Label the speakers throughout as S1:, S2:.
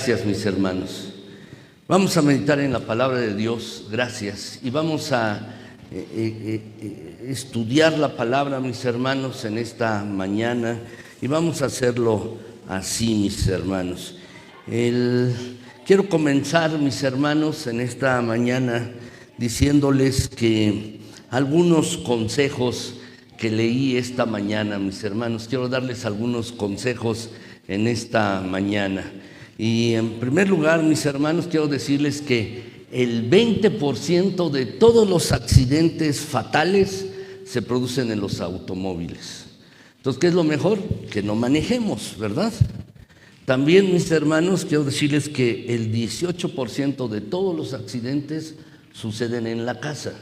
S1: Gracias, mis hermanos. Vamos a meditar en la palabra de Dios, gracias, y vamos a estudiar la palabra, mis hermanos, en esta mañana, y vamos a hacerlo así, mis hermanos. Quiero comenzar, mis hermanos, en esta mañana diciéndoles que algunos consejos que leí esta mañana, mis hermanos, quiero darles algunos consejos en esta mañana. Y en primer lugar, mis hermanos, quiero decirles que el 20% de todos los accidentes fatales se producen en los automóviles. Entonces, ¿qué es lo mejor? Que no manejemos, ¿verdad? También, mis hermanos, quiero decirles que el 18% de todos los accidentes suceden en la casa.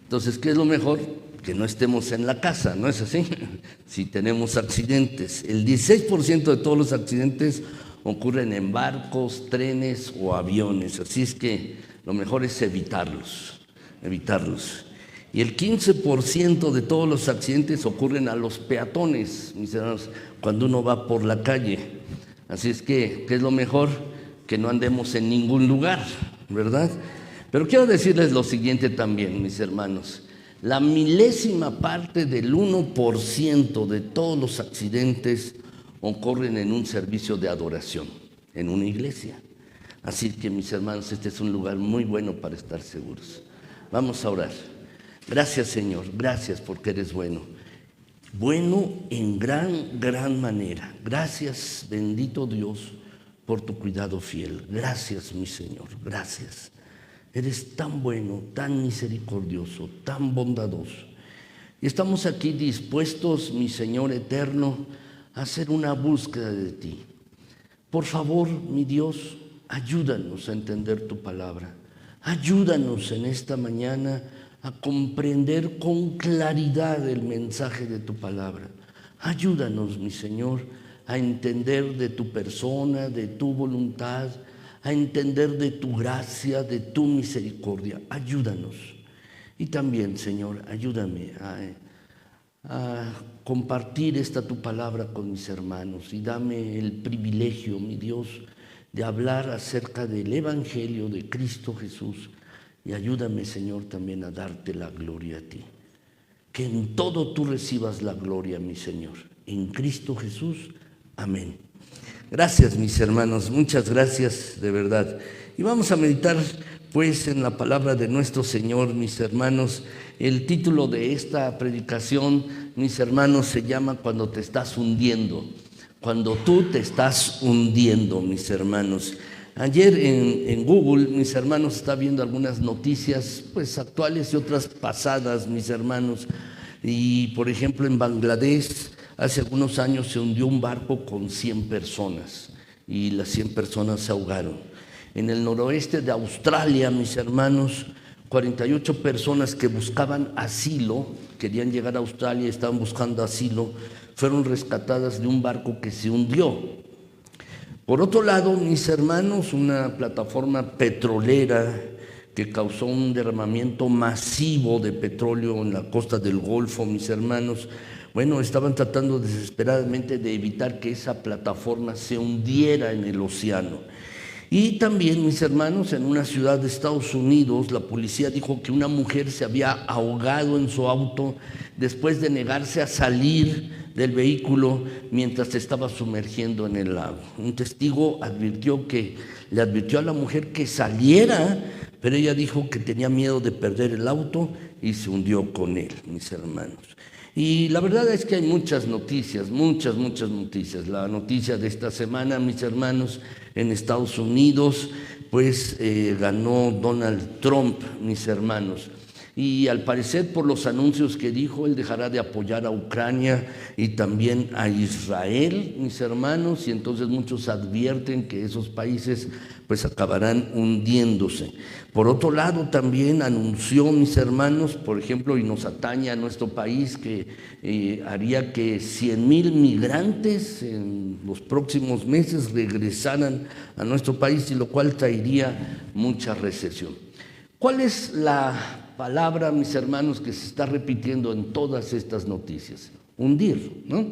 S1: Entonces, ¿qué es lo mejor? Que no estemos en la casa, ¿no es así? Si tenemos accidentes. El 16% de todos los accidentes ocurren en barcos, trenes o aviones, así es que lo mejor es evitarlos. Y el 15% de todos los accidentes ocurren a los peatones, mis hermanos, cuando uno va por la calle. Así es que, ¿qué es lo mejor? Que no andemos en ningún lugar, ¿verdad? Pero quiero decirles lo siguiente también, mis hermanos. La milésima parte del 1% de todos los accidentes ocurren en un servicio de adoración, en una iglesia. Así que, mis hermanos, este es un lugar muy bueno para estar seguros. Vamos a orar. Gracias, Señor, gracias porque eres bueno. Bueno en gran manera. Gracias, bendito Dios, por tu cuidado fiel. Gracias, mi Señor, gracias. Eres tan bueno, tan misericordioso, tan bondadoso. Y estamos aquí dispuestos, mi Señor eterno, hacer una búsqueda de ti. Por favor, mi Dios, ayúdanos a entender tu palabra. Ayúdanos en esta mañana a comprender con claridad el mensaje de tu palabra. Ayúdanos, mi Señor, a entender de tu persona, de tu voluntad, a entender de tu gracia, de tu misericordia. Ayúdanos. Y también, Señor, ayúdame a compartir esta tu palabra con mis hermanos y dame el privilegio, mi Dios, de hablar acerca del Evangelio de Cristo Jesús y ayúdame, Señor, también a darte la gloria a ti. Que en todo tú recibas la gloria, mi Señor. En Cristo Jesús. Amén. Gracias, mis hermanos, muchas gracias de verdad. Y vamos a meditar pues en la palabra de nuestro Señor, mis hermanos. El título de esta predicación, mis hermanos, se llama Cuando te estás hundiendo. Cuando tú te estás hundiendo, mis hermanos. Ayer en Google, mis hermanos, está viendo algunas noticias pues actuales y otras pasadas, mis hermanos. Y por ejemplo en Bangladesh, hace algunos años se hundió un barco con 100 personas y las 100 personas se ahogaron. En el noroeste de Australia, mis hermanos, 48 personas que buscaban asilo, querían llegar a Australia y estaban buscando asilo, fueron rescatadas de un barco que se hundió. Por otro lado, mis hermanos, una plataforma petrolera que causó un derramamiento masivo de petróleo en la costa del Golfo, mis hermanos, bueno, estaban tratando desesperadamente de evitar que esa plataforma se hundiera en el océano. Y también, mis hermanos, en una ciudad de Estados Unidos, la policía dijo que una mujer se había ahogado en su auto después de negarse a salir del vehículo mientras se estaba sumergiendo en el lago. Un testigo le advirtió a la mujer que saliera, pero ella dijo que tenía miedo de perder el auto y se hundió con él, mis hermanos. Y la verdad es que hay muchas noticias, muchas noticias. La noticia de esta semana, mis hermanos, en Estados Unidos, pues ganó Donald Trump, mis hermanos. y al parecer por los anuncios que dijo, él dejará de apoyar a Ucrania y también a Israel, mis hermanos, y entonces muchos advierten que esos países pues acabarán hundiéndose. Por otro lado, también anunció, mis hermanos, por ejemplo, y nos atañe a nuestro país, que haría que 100,000 migrantes en los próximos meses regresaran a nuestro país, y lo cual traería mucha recesión. ¿Cuál es la palabra, mis hermanos, que se está repitiendo en todas estas noticias? Hundir, ¿no?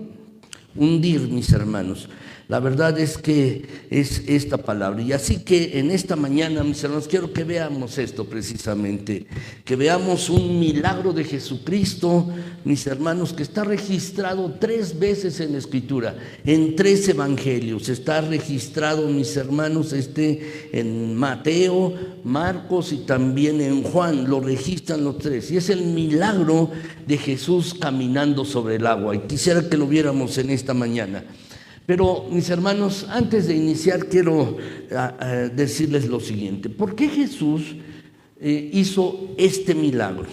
S1: Hundir, mis hermanos. La verdad es que es esta palabra. Y así que en esta mañana, mis hermanos, quiero que veamos esto precisamente, que veamos un milagro de Jesucristo, mis hermanos, que está registrado 3 veces en la Escritura, en 3 evangelios. Está registrado, mis hermanos, en Mateo, Marcos y también en Juan. Lo registran los 3. Y es el milagro de Jesús caminando sobre el agua. Y quisiera que lo viéramos en esta mañana. Pero, mis hermanos, antes de iniciar quiero decirles lo siguiente. ¿Por qué Jesús hizo este milagro?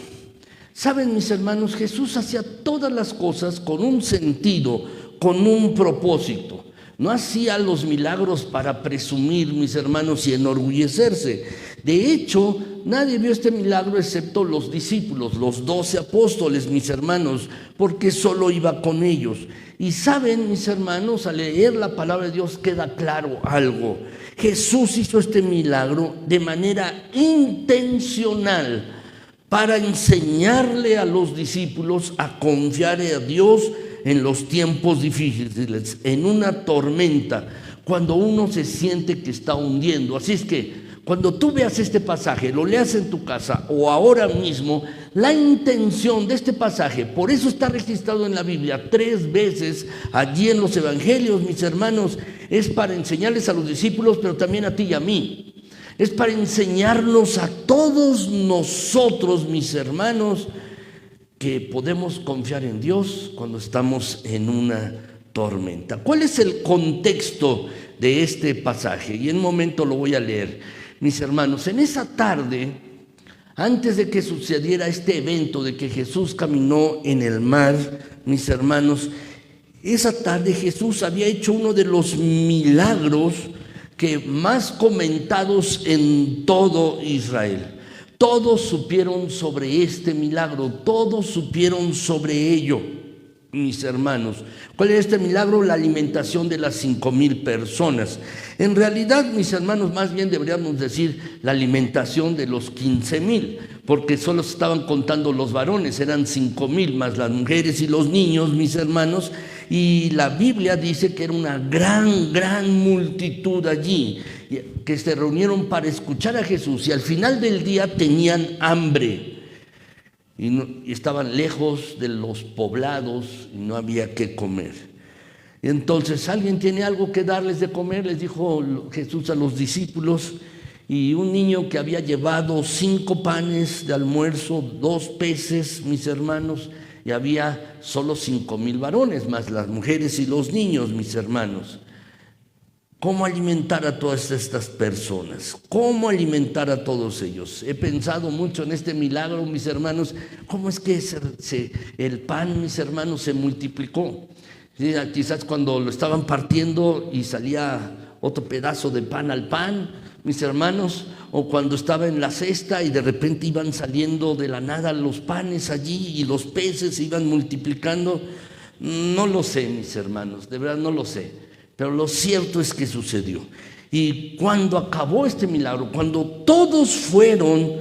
S1: Saben, mis hermanos, Jesús hacía todas las cosas con un sentido, con un propósito. No hacía los milagros para presumir, mis hermanos, y enorgullecerse. De hecho, nadie vio este milagro excepto los discípulos, los 12 apóstoles, mis hermanos, porque solo iba con ellos. Y saben, mis hermanos, al leer la palabra de Dios queda claro algo. Jesús hizo este milagro de manera intencional para enseñarle a los discípulos a confiar en Dios en los tiempos difíciles, en una tormenta, cuando uno se siente que está hundiendo. Así es que cuando tú veas este pasaje, lo leas en tu casa o ahora mismo, la intención de este pasaje, por eso está registrado en la Biblia 3 veces allí en los evangelios, mis hermanos, es para enseñarles a los discípulos, pero también a ti y a mí. Es para enseñarnos a todos nosotros, mis hermanos, que podemos confiar en Dios cuando estamos en una tormenta. ¿Cuál es el contexto de este pasaje? Y en un momento lo voy a leer. Mis hermanos, en esa tarde, antes de que sucediera este evento de que Jesús caminó en el mar, mis hermanos, esa tarde Jesús había hecho uno de los milagros que más comentados en todo Israel. Todos supieron sobre este milagro, todos supieron sobre ello, mis hermanos. ¿Cuál es este milagro? La alimentación de las 5,000 personas. En realidad, mis hermanos, más bien deberíamos decir la alimentación de los 15,000, porque solo se estaban contando los varones, eran 5,000 más las mujeres y los niños, mis hermanos, y la Biblia dice que era una gran multitud allí, que se reunieron para escuchar a Jesús, y al final del día tenían hambre. Y estaban lejos de los poblados y no había qué comer. Y entonces, ¿alguien tiene algo que darles de comer?, les dijo Jesús a los discípulos. Y un niño que había llevado 5 panes de almuerzo, 2 peces, mis hermanos, y había solo 5,000 varones, más las mujeres y los niños, mis hermanos. ¿Cómo alimentar a todas estas personas? ¿Cómo alimentar a todos ellos? He pensado mucho en este milagro, mis hermanos. ¿Cómo es que el pan, mis hermanos, se multiplicó? ¿Sí? Quizás cuando lo estaban partiendo y salía otro pedazo de pan al pan, mis hermanos, o cuando estaba en la cesta y de repente iban saliendo de la nada los panes allí y los peces se iban multiplicando. No lo sé, mis hermanos, de verdad no lo sé. Pero lo cierto es que sucedió. Y cuando acabó este milagro, cuando todos fueron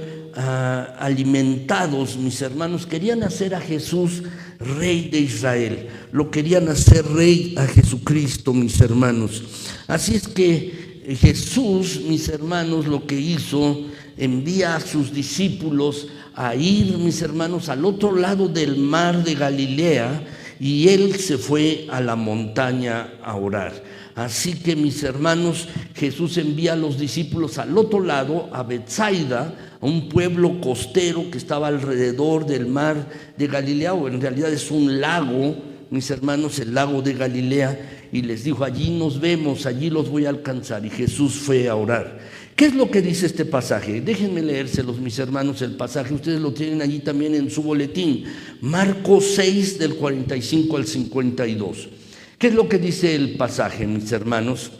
S1: alimentados, mis hermanos, querían hacer a Jesús rey de Israel. Lo querían hacer rey a Jesucristo, mis hermanos. Así es que Jesús, mis hermanos, lo que hizo, envía a sus discípulos a ir, mis hermanos, al otro lado del mar de Galilea, y él se fue a la montaña a orar. Así que, mis hermanos, Jesús envía a los discípulos al otro lado, a Betsaida, a un pueblo costero que estaba alrededor del mar de Galilea, o en realidad es un lago, mis hermanos, el lago de Galilea. y les dijo, allí nos vemos, allí los voy a alcanzar. Y Jesús fue a orar. ¿Qué es lo que dice este pasaje? Déjenme leérselos, mis hermanos, el pasaje. Ustedes lo tienen allí también en su boletín. Marcos 6, del 45 al 52. ¿Qué es lo que dice el pasaje, mis hermanos?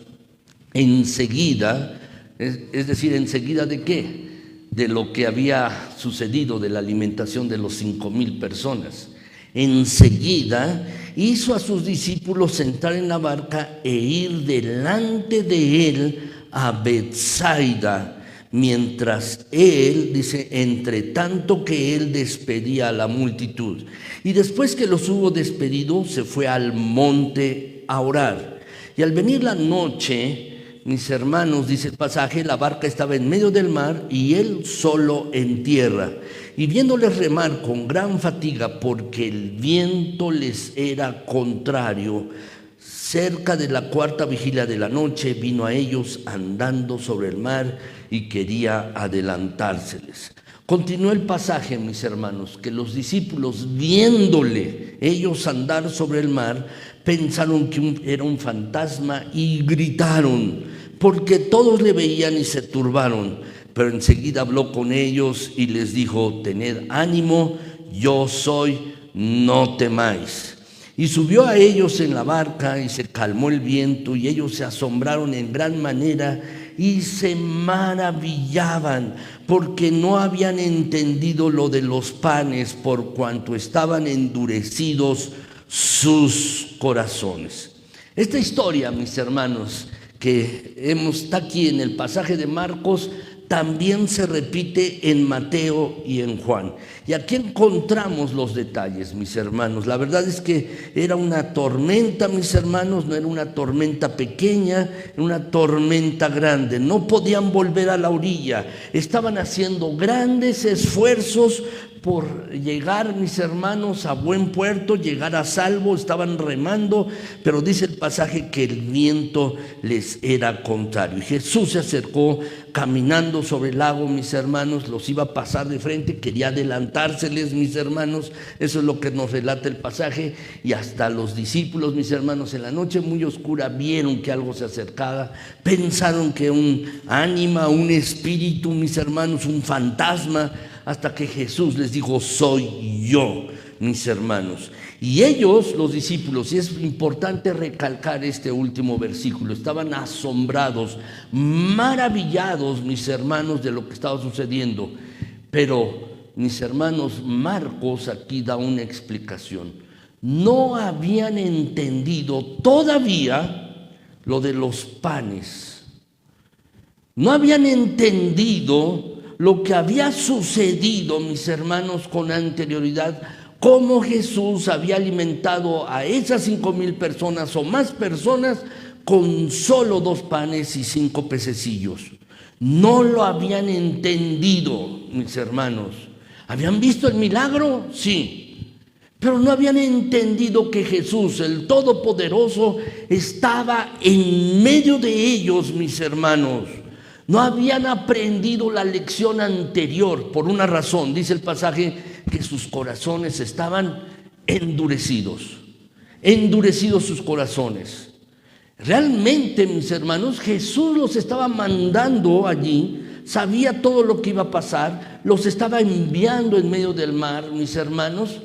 S1: Enseguida, es decir, ¿enseguida de qué? De lo que había sucedido, de la alimentación de los 5,000 personas. Enseguida hizo a sus discípulos entrar en la barca e ir delante de él a Betsaida, mientras él, dice, entre tanto que él despedía a la multitud. Y después que los hubo despedido, se fue al monte a orar. Y al venir la noche, mis hermanos, dice el pasaje, la barca estaba en medio del mar y él solo en tierra. Y viéndoles remar con gran fatiga, porque el viento les era contrario, cerca de la 4ª vigilia de la noche, vino a ellos andando sobre el mar y quería adelantárseles. Continuó el pasaje, mis hermanos, que los discípulos, viéndole ellos andar sobre el mar, pensaron que era un fantasma y gritaron, porque todos le veían y se turbaron. Pero enseguida habló con ellos y les dijo, tened ánimo, yo soy, no temáis. Y subió a ellos en la barca y se calmó el viento, y ellos se asombraron en gran manera y se maravillaban, porque no habían entendido lo de los panes, por cuanto estaban endurecidos sus corazones. Esta historia, mis hermanos, que está aquí en el pasaje de Marcos, también se repite en Mateo y en Juan. Y aquí encontramos los detalles, mis hermanos. La verdad es que era una tormenta, mis hermanos, no era una tormenta pequeña, era una tormenta grande. No podían volver a la orilla. Estaban haciendo grandes esfuerzos por llegar, mis hermanos, a buen puerto, llegar a salvo. Estaban remando, pero dice el pasaje que el viento les era contrario. Y Jesús se acercó caminando sobre el lago, mis hermanos, los iba a pasar de frente, quería adelantárseles, mis hermanos. Eso es lo que nos relata el pasaje. Y hasta los discípulos, mis hermanos, en la noche muy oscura vieron que algo se acercaba, pensaron que un ánima, un espíritu, mis hermanos, un fantasma, hasta que Jesús les dijo, soy yo, mis hermanos. Y ellos, los discípulos, y es importante recalcar este último versículo, estaban asombrados, maravillados, mis hermanos, de lo que estaba sucediendo. Pero, mis hermanos, Marcos aquí da una explicación. No habían entendido todavía lo de los panes. No habían entendido lo que había sucedido, mis hermanos, con anterioridad, cómo Jesús había alimentado a esas 5,000 personas o más personas con solo 2 panes y 5 pececillos. No lo habían entendido, mis hermanos. ¿Habían visto el milagro? Sí. Pero no habían entendido que Jesús, el Todopoderoso, estaba en medio de ellos, mis hermanos. No habían aprendido la lección anterior por una razón. Dice el pasaje que sus corazones estaban endurecidos. Endurecidos sus corazones. Realmente, mis hermanos, Jesús los estaba mandando allí. Sabía todo lo que iba a pasar. Los estaba enviando en medio del mar, mis hermanos,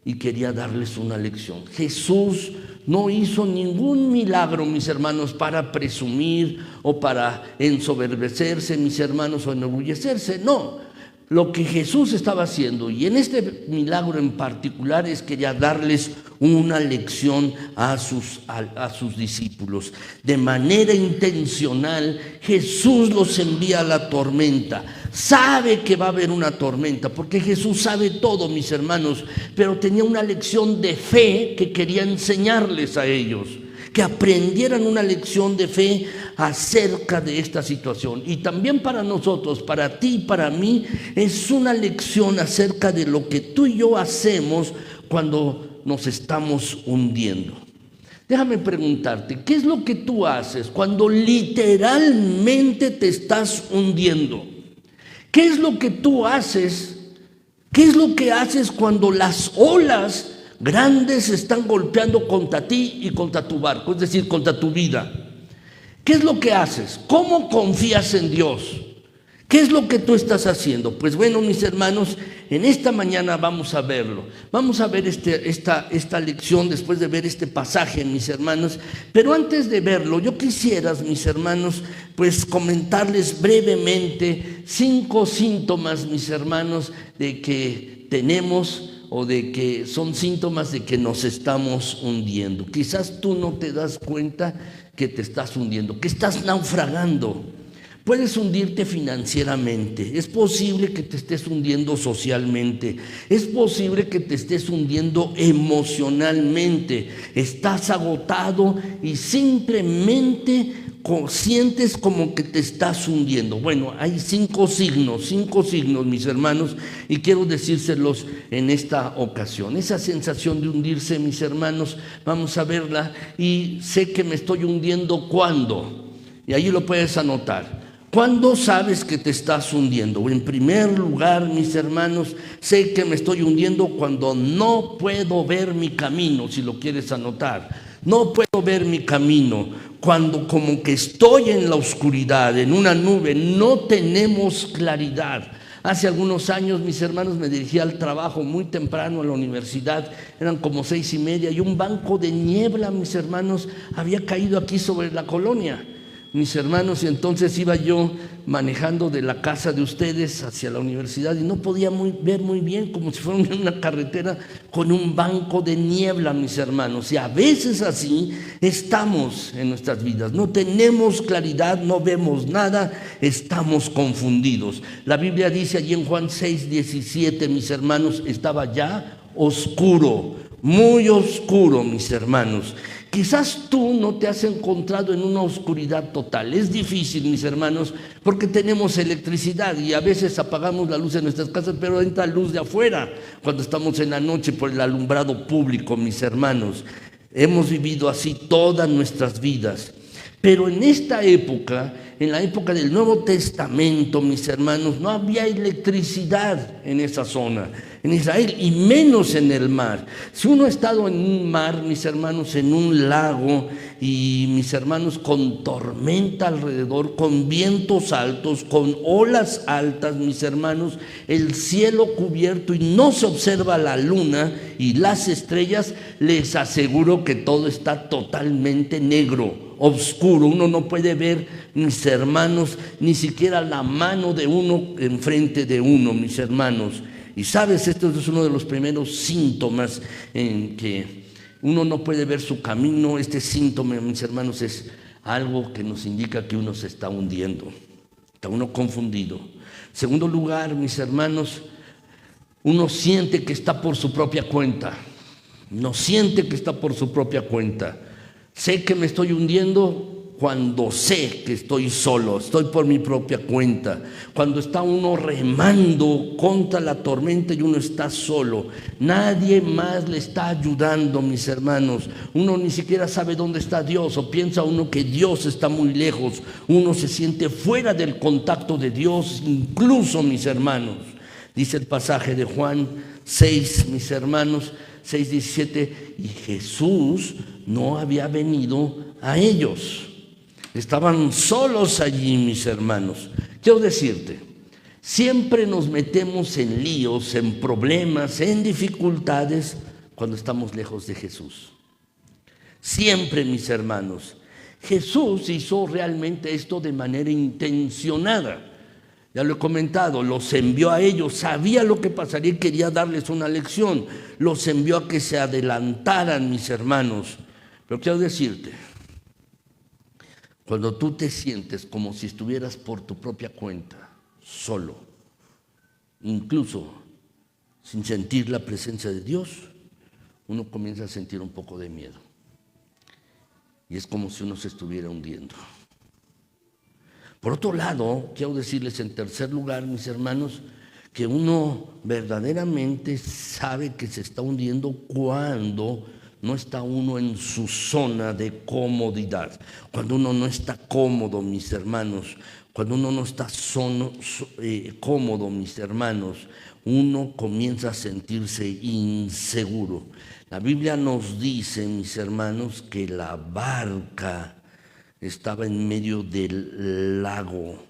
S1: y quería darles una lección. Jesús no hizo ningún milagro, mis hermanos, para presumir o para ensoberbecerse, mis hermanos, o enorgullecerse. No, lo que Jesús estaba haciendo, y en este milagro en particular, es quería darles una lección a sus discípulos. De manera intencional, Jesús los envía a la tormenta. Sabe que va a haber una tormenta, porque Jesús sabe todo, mis hermanos, pero tenía una lección de fe que quería enseñarles a ellos, que aprendieran una lección de fe acerca de esta situación. Y también para nosotros, para ti y para mí, es una lección acerca de lo que tú y yo hacemos cuando nos estamos hundiendo. Déjame preguntarte, ¿qué es lo que tú haces cuando literalmente te estás hundiendo? ¿Qué es lo que tú haces? ¿Qué es lo que haces cuando las olas grandes están golpeando contra ti y contra tu barco, es decir, contra tu vida. ¿Qué es lo que haces? ¿Cómo confías en Dios? ¿Qué es lo que tú estás haciendo? Pues bueno, mis hermanos, en esta mañana vamos a verlo. Vamos a ver esta lección después de ver este pasaje, mis hermanos. Pero antes de verlo, yo quisiera, mis hermanos, pues comentarles brevemente 5 síntomas, mis hermanos, de que tenemos o de que son síntomas de que nos estamos hundiendo. Quizás tú no te das cuenta que te estás hundiendo, que estás naufragando. Puedes hundirte financieramente, es posible que te estés hundiendo socialmente, es posible que te estés hundiendo emocionalmente, estás agotado y simplemente sientes como que te estás hundiendo. Bueno, hay 5 signos, mis hermanos, y quiero decírselos en esta ocasión. Esa sensación de hundirse, mis hermanos, vamos a verla, y sé que me estoy hundiendo cuando, y ahí lo puedes anotar. ¿Cuándo sabes que te estás hundiendo? En primer lugar, mis hermanos, sé que me estoy hundiendo cuando no puedo ver mi camino, si lo quieres anotar. No puedo ver mi camino, cuando como que estoy en la oscuridad, en una nube, no tenemos claridad. Hace algunos años, mis hermanos, me dirigí al trabajo muy temprano a la universidad, eran como 6:30, y un banco de niebla, mis hermanos, había caído aquí sobre la colonia. Mis hermanos, y entonces iba yo manejando de la casa de ustedes hacia la universidad y no podía ver muy bien, como si fuera una carretera con un banco de niebla, mis hermanos. Y a veces así estamos en nuestras vidas, no tenemos claridad, no vemos nada, estamos confundidos. La Biblia dice allí en Juan 6:17, mis hermanos, estaba ya oscuro, muy oscuro, mis hermanos. Quizás tú no te has encontrado en una oscuridad total. Es difícil, mis hermanos, porque tenemos electricidad y a veces apagamos la luz en nuestras casas, pero entra luz de afuera cuando estamos en la noche por el alumbrado público, mis hermanos. Hemos vivido así todas nuestras vidas. Pero en esta época, en la época del Nuevo Testamento, mis hermanos, no había electricidad en esa zona, en Israel, y menos en el mar. Si uno ha estado en un mar, mis hermanos, en un lago, y mis hermanos, con tormenta alrededor, con vientos altos, con olas altas, mis hermanos, el cielo cubierto y no se observa la luna y las estrellas, les aseguro que todo está totalmente negro, oscuro. Uno no puede ver, mis hermanos, ni siquiera la mano de uno enfrente de uno, mis hermanos. Y sabes, esto es uno de los primeros síntomas en que uno no puede ver su camino. Este síntoma, mis hermanos, es algo que nos indica que uno se está hundiendo, está uno confundido. Segundo lugar, mis hermanos, uno siente que está por su propia cuenta. No siente que está por su propia cuenta. Sé que me estoy hundiendo cuando sé que estoy solo, estoy por mi propia cuenta. Cuando está uno remando contra la tormenta y uno está solo, nadie más le está ayudando, mis hermanos. Uno ni siquiera sabe dónde está Dios, o piensa uno que Dios está muy lejos. Uno se siente fuera del contacto de Dios, incluso, mis hermanos. Dice el pasaje de Juan 6, mis hermanos, 6:17, y Jesús no había venido a ellos. Estaban solos allí, mis hermanos. Quiero decirte, siempre nos metemos en líos, en problemas, en dificultades cuando estamos lejos de Jesús. Siempre, mis hermanos. Jesús hizo realmente esto de manera intencionada. Ya lo he comentado, los envió a ellos, sabía lo que pasaría y quería darles una lección. Los envió a que se adelantaran, mis hermanos. Pero quiero decirte, cuando tú te sientes como si estuvieras por tu propia cuenta, solo, incluso sin sentir la presencia de Dios, uno comienza a sentir un poco de miedo. Y es como si uno se estuviera hundiendo. Por otro lado, quiero decirles en tercer lugar, mis hermanos, que uno verdaderamente sabe que se está hundiendo cuando no está uno en su zona de comodidad. Cuando uno no está cómodo, mis hermanos, cuando uno no está cómodo, mis hermanos, uno comienza a sentirse inseguro. La Biblia nos dice, mis hermanos, que la barca estaba en medio del lago.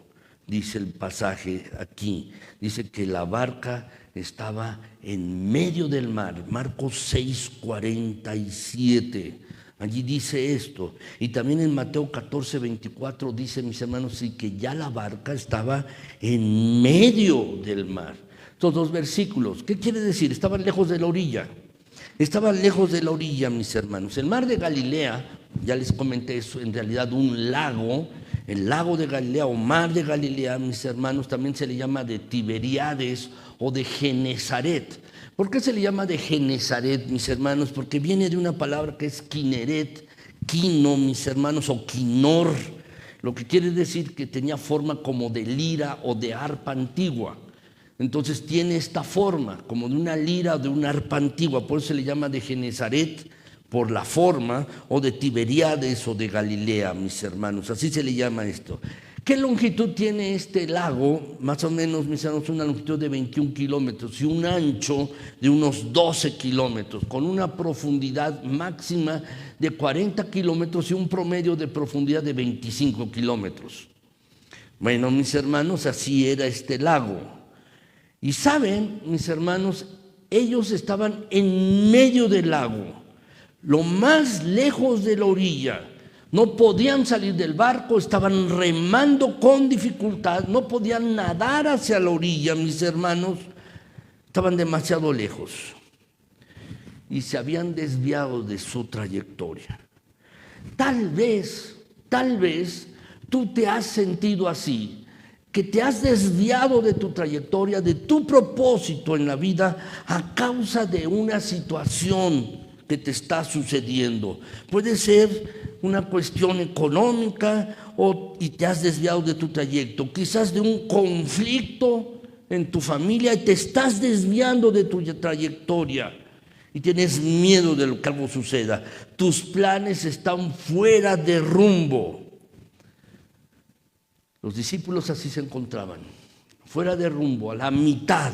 S1: Dice el pasaje aquí, dice que la barca estaba en medio del mar. Marcos 6:47. Allí dice esto. Y también en Mateo 14:24 dice, mis hermanos, sí, que ya la barca estaba en medio del mar. Estos dos versículos, ¿qué quiere decir? Estaban lejos de la orilla. Estaban lejos de la orilla, mis hermanos. El mar de Galilea, ya les comenté, es en realidad un lago. El lago de Galilea o mar de Galilea, mis hermanos, también se le llama de Tiberíades o de Genesaret. ¿Por qué se le llama de Genesaret, mis hermanos? Porque viene de una palabra que es kineret, quino, mis hermanos, o quinor, lo que quiere decir que tenía forma como de lira o de arpa antigua. Entonces tiene esta forma, como de una lira o de una arpa antigua, por eso se le llama de Genesaret, por la forma, o de Tiberíades o de Galilea, mis hermanos, así se le llama esto. ¿Qué longitud tiene este lago? Más o menos, mis hermanos, una longitud de 21 kilómetros y un ancho de unos 12 kilómetros, con una profundidad máxima de 40 kilómetros y un promedio de profundidad de 25 kilómetros. Bueno, mis hermanos, así era este lago. Y saben, mis hermanos, ellos estaban en medio del lago, lo más lejos de la orilla. No podían salir del barco, estaban remando con dificultad, no podían nadar hacia la orilla, mis hermanos, estaban demasiado lejos y se habían desviado de su trayectoria. Tal vez tú te has sentido así, que te has desviado de tu trayectoria, de tu propósito en la vida a causa de una situación que te está sucediendo. Puede ser una cuestión económica y te has desviado de tu trayecto, quizás de un conflicto en tu familia y te estás desviando de tu trayectoria y tienes miedo de lo que algo suceda. Tus planes están fuera de rumbo. Los discípulos así se encontraban, fuera de rumbo, a la mitad.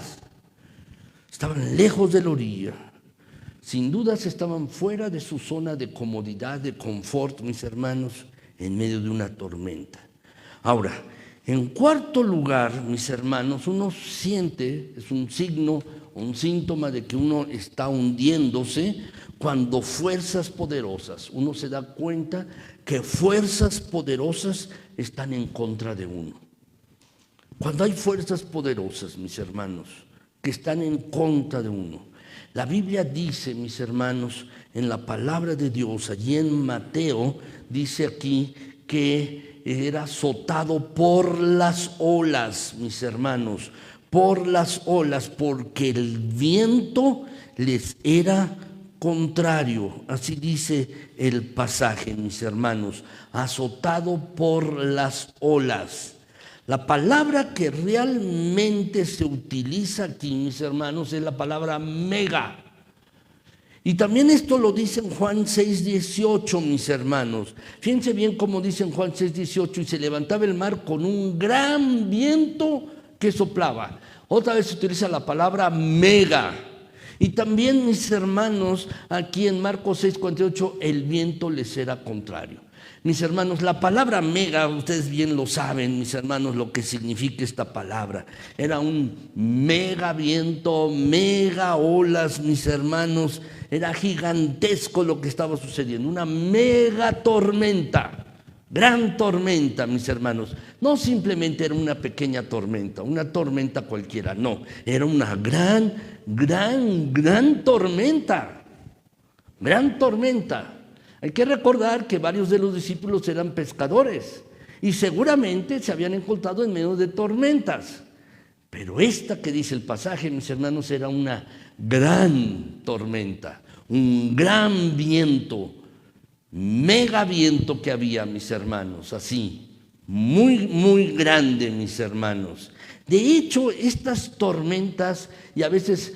S1: Estaban lejos de la orilla. Sin dudas estaban fuera de su zona de comodidad, de confort, mis hermanos, en medio de una tormenta. Ahora, en cuarto lugar, mis hermanos, uno siente, es un signo, un síntoma de que uno está hundiéndose cuando fuerzas poderosas, uno se da cuenta que fuerzas poderosas están en contra de uno. Cuando hay fuerzas poderosas, mis hermanos, que están en contra de uno. La Biblia dice, mis hermanos, en la palabra de Dios, allí en Mateo, dice aquí que era azotado por las olas, mis hermanos, por las olas, porque el viento les era contrario. Así dice el pasaje, mis hermanos, azotado por las olas. La palabra que realmente se utiliza aquí, mis hermanos, es la palabra mega. Y también esto lo dice en Juan 6:18, mis hermanos. Fíjense bien cómo dice en Juan 6:18, y se levantaba el mar con un gran viento que soplaba. Otra vez se utiliza la palabra mega. Y también, mis hermanos, aquí en Marcos 6:48, el viento les era contrario. Mis hermanos, la palabra mega, ustedes bien lo saben, mis hermanos, lo que significa esta palabra. Era un mega viento, mega olas, mis hermanos. Era gigantesco lo que estaba sucediendo, una mega tormenta, gran tormenta, mis hermanos. No simplemente era una pequeña tormenta, una tormenta cualquiera, no. Era una gran tormenta, gran tormenta. Hay que recordar que varios de los discípulos eran pescadores y seguramente se habían encontrado en medio de tormentas. Pero esta que dice el pasaje, mis hermanos, era una gran tormenta, un gran viento, mega viento que había, mis hermanos, así, muy grande, mis hermanos. De hecho, estas tormentas, y a veces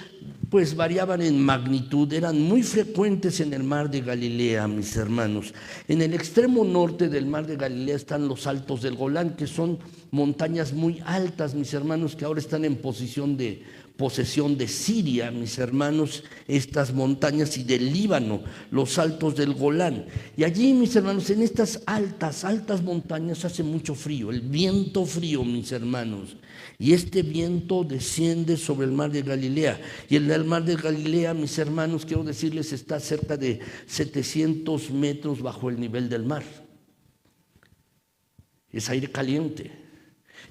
S1: pues variaban en magnitud, eran muy frecuentes en el mar de Galilea, mis hermanos. En el extremo norte del mar de Galilea están los Altos del Golán, que son montañas muy altas, mis hermanos, que ahora están en posesión de Siria, mis hermanos, estas montañas, y del Líbano, los Altos del Golán. Y allí, mis hermanos, en estas altas montañas hace mucho frío, el viento frío, mis hermanos. Y este viento desciende sobre el mar de Galilea. Y el mar de Galilea, mis hermanos, quiero decirles, está cerca de 700 metros bajo el nivel del mar. Es aire caliente.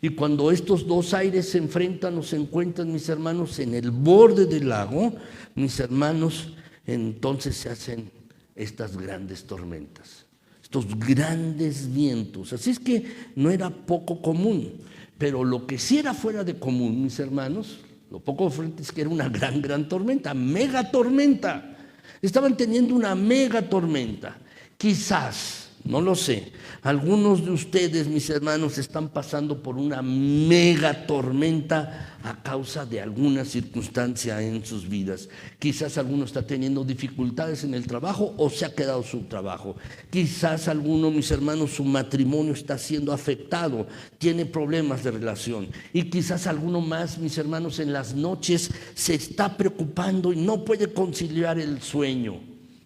S1: Y cuando estos dos aires se enfrentan o se encuentran, mis hermanos, en el borde del lago, mis hermanos, entonces se hacen estas grandes tormentas, estos grandes vientos. Así es que no era poco común. Pero lo que sí era fuera de común, mis hermanos, lo poco fuerte es que era una gran tormenta, mega tormenta. Estaban teniendo una mega tormenta. Quizás, no lo sé, algunos de ustedes, mis hermanos, están pasando por una mega tormenta a causa de alguna circunstancia en sus vidas. Quizás alguno está teniendo dificultades en el trabajo o se ha quedado sin trabajo. Quizás alguno, mis hermanos, su matrimonio está siendo afectado, tiene problemas de relación. Y quizás alguno más, mis hermanos, en las noches se está preocupando y no puede conciliar el sueño.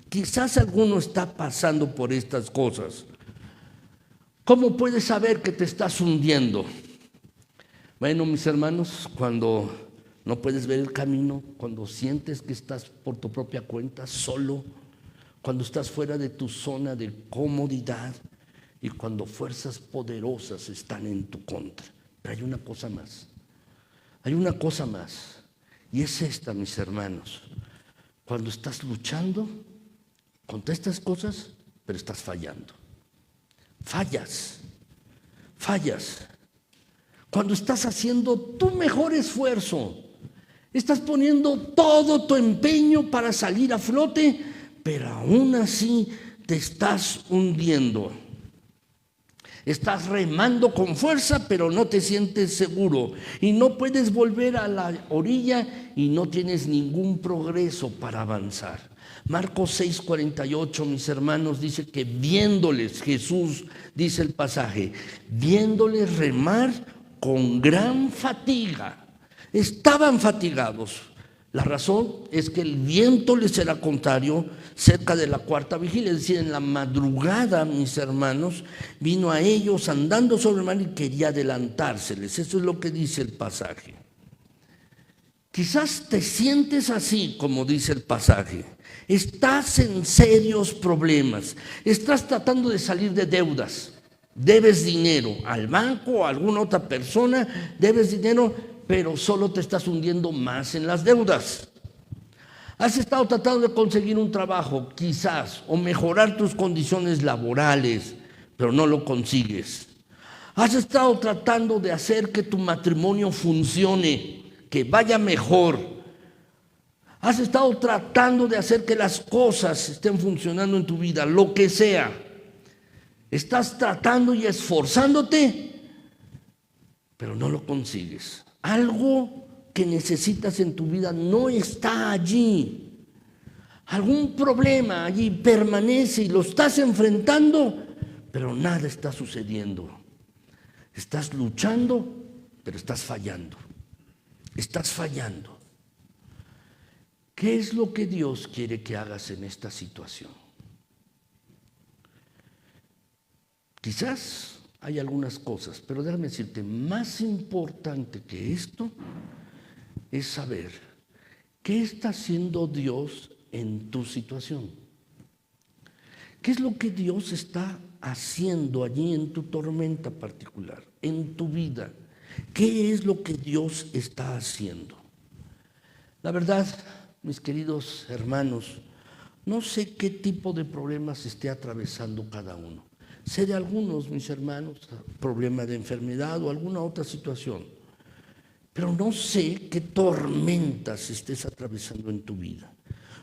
S1: Quizás alguno está pasando por estas cosas. ¿Cómo puedes saber que te estás hundiendo? Bueno, mis hermanos, cuando no puedes ver el camino, cuando sientes que estás por tu propia cuenta, solo, cuando estás fuera de tu zona de comodidad y cuando fuerzas poderosas están en tu contra. Pero hay una cosa más, y es esta, mis hermanos. Cuando estás luchando contra estas cosas, pero estás fallando. Fallas. Cuando estás haciendo tu mejor esfuerzo, estás poniendo todo tu empeño para salir a flote, pero aún así te estás hundiendo. Estás remando con fuerza, pero no te sientes seguro. Y no puedes volver a la orilla y no tienes ningún progreso para avanzar. Marcos 6:48, mis hermanos, dice que viéndoles, Jesús, dice el pasaje, viéndoles remar con gran fatiga. Estaban fatigados. La razón es que el viento les era contrario cerca de la cuarta vigilia, es decir, en la madrugada, mis hermanos, vino a ellos andando sobre el mar y quería adelantárseles. Eso es lo que dice el pasaje. Quizás te sientes así, como dice el pasaje. Estás en serios problemas. Estás tratando de salir de deudas. Debes dinero al banco o a alguna otra persona, debes dinero, pero solo te estás hundiendo más en las deudas. Has estado tratando de conseguir un trabajo, quizás, o mejorar tus condiciones laborales, pero no lo consigues. Has estado tratando de hacer que tu matrimonio funcione, que vaya mejor. Has estado tratando de hacer que las cosas estén funcionando en tu vida, lo que sea. Estás tratando y esforzándote, pero no lo consigues. Algo que necesitas en tu vida no está allí. Algún problema allí permanece y lo estás enfrentando, pero nada está sucediendo. Estás luchando, pero estás fallando. Estás fallando. ¿Qué es lo que Dios quiere que hagas en esta situación? Quizás hay algunas cosas, pero déjame decirte, más importante que esto es saber qué está haciendo Dios en tu situación. ¿Qué es lo que Dios está haciendo allí en tu tormenta particular, en tu vida? ¿Qué es lo que Dios está haciendo? La verdad, mis queridos hermanos, no sé qué tipo de problemas esté atravesando cada uno. Sé de algunos, mis hermanos, problema de enfermedad o alguna otra situación, pero no sé qué tormentas estés atravesando en tu vida.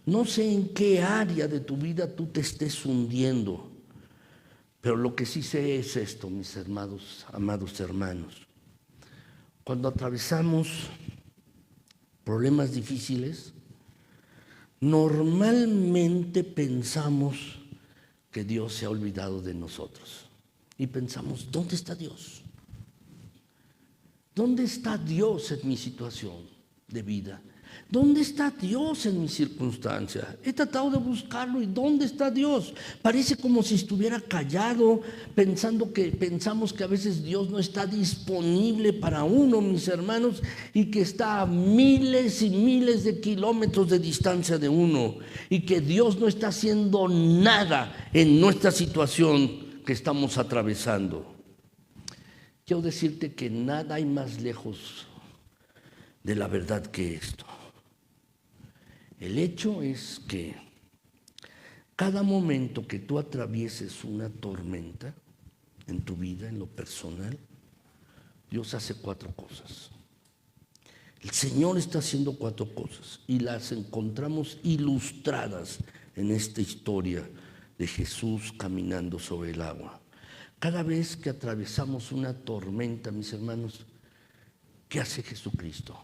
S1: No sé en qué área de tu vida tú te estés hundiendo, pero lo que sí sé es esto, mis amados hermanos. Cuando atravesamos problemas difíciles, normalmente pensamos que Dios se ha olvidado de nosotros. Y pensamos, ¿dónde está Dios? ¿Dónde está Dios en mi situación de vida? ¿Dónde está Dios en mi circunstancia? He tratado de buscarlo y ¿dónde está Dios? Parece como si estuviera callado, pensamos que a veces Dios no está disponible para uno, mis hermanos, y que está a miles y miles de kilómetros de distancia de uno, y que Dios no está haciendo nada en nuestra situación que estamos atravesando. Quiero decirte que nada hay más lejos de la verdad que esto. El hecho es que cada momento que tú atravieses una tormenta en tu vida, en lo personal, Dios hace 4 cosas. El Señor está haciendo 4 cosas y las encontramos ilustradas en esta historia de Jesús caminando sobre el agua. Cada vez que atravesamos una tormenta, mis hermanos, ¿qué hace Jesucristo?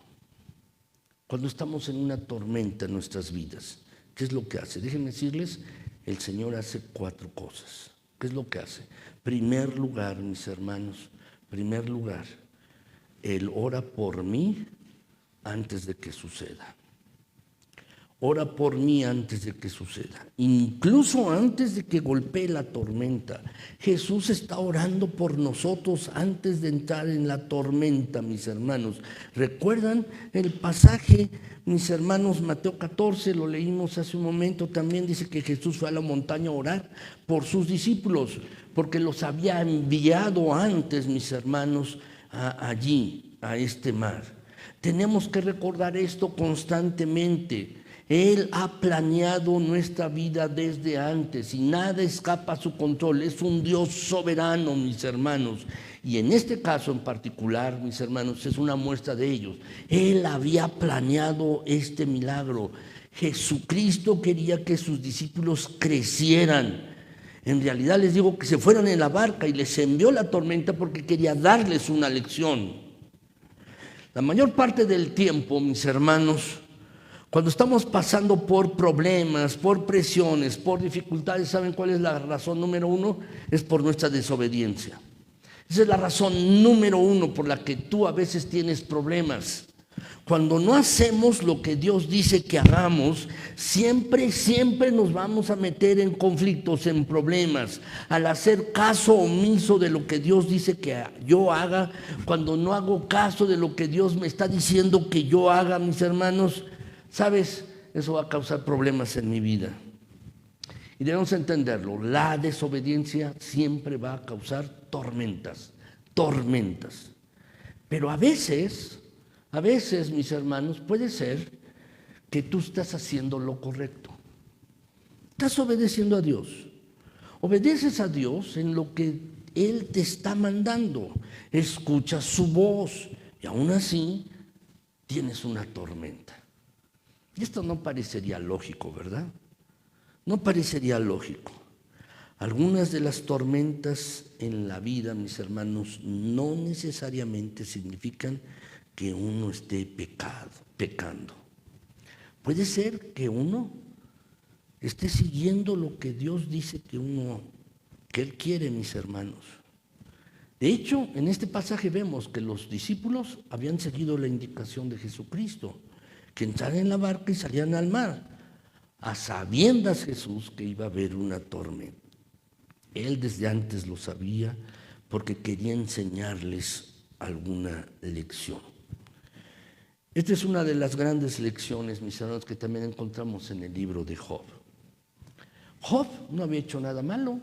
S1: Cuando estamos en una tormenta en nuestras vidas, ¿qué es lo que hace? Déjenme decirles, el Señor hace 4 cosas. ¿Qué es lo que hace? Primer lugar, mis hermanos, primer lugar, Él ora por mí antes de que suceda. Ora por mí antes de que suceda, incluso antes de que golpee la tormenta. Jesús está orando por nosotros antes de entrar en la tormenta, mis hermanos. ¿Recuerdan el pasaje, mis hermanos? Mateo 14, lo leímos hace un momento, también dice que Jesús fue a la montaña a orar por sus discípulos, porque los había enviado antes, mis hermanos, allí, a este mar. Tenemos que recordar esto constantemente. Él ha planeado nuestra vida desde antes y nada escapa a su control. Es un Dios soberano, mis hermanos. Y en este caso en particular, mis hermanos, es una muestra de ellos. Él había planeado este milagro. Jesucristo quería que sus discípulos crecieran. En realidad les digo que se fueran en la barca y les envió la tormenta porque quería darles una lección. La mayor parte del tiempo, mis hermanos, cuando estamos pasando por problemas, por presiones, por dificultades, ¿saben cuál es la razón número 1? Es por nuestra desobediencia. Esa es la razón número 1 por la que tú a veces tienes problemas. Cuando no hacemos lo que Dios dice que hagamos, siempre nos vamos a meter en conflictos, en problemas. Al hacer caso omiso de lo que Dios dice que yo haga, cuando no hago caso de lo que Dios me está diciendo que yo haga, mis hermanos, ¿sabes? Eso va a causar problemas en mi vida. Y debemos entenderlo, la desobediencia siempre va a causar tormentas. Pero a veces, mis hermanos, puede ser que tú estás haciendo lo correcto. Estás obedeciendo a Dios. Obedeces a Dios en lo que Él te está mandando. Escuchas su voz y aún así tienes una tormenta. Y esto no parecería lógico, ¿verdad? No parecería lógico. Algunas de las tormentas en la vida, mis hermanos, no necesariamente significan que uno esté pecando. Puede ser que uno esté siguiendo lo que Dios dice que Él quiere, mis hermanos. De hecho, en este pasaje vemos que los discípulos habían seguido la indicación de Jesucristo, que entraran en la barca y salían al mar, a sabiendas Jesús que iba a haber una tormenta. Él desde antes lo sabía porque quería enseñarles alguna lección. Esta es una de las grandes lecciones, mis hermanos, que también encontramos en el libro de Job. Job no había hecho nada malo.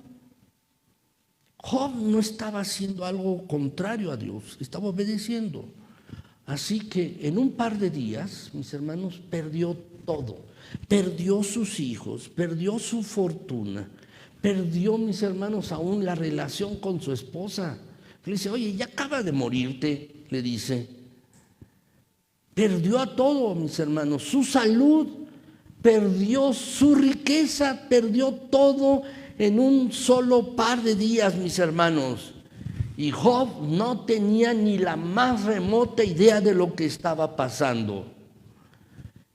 S1: Job no estaba haciendo algo contrario a Dios, estaba obedeciendo. Así que en un par de días, mis hermanos, perdió todo. Perdió sus hijos, perdió su fortuna, perdió, mis hermanos, aún la relación con su esposa. Le dice, oye, ya acaba de morirte, le dice. Perdió a todo, mis hermanos, su salud, perdió su riqueza, perdió todo en un solo par de días, mis hermanos. Y Job no tenía ni la más remota idea de lo que estaba pasando.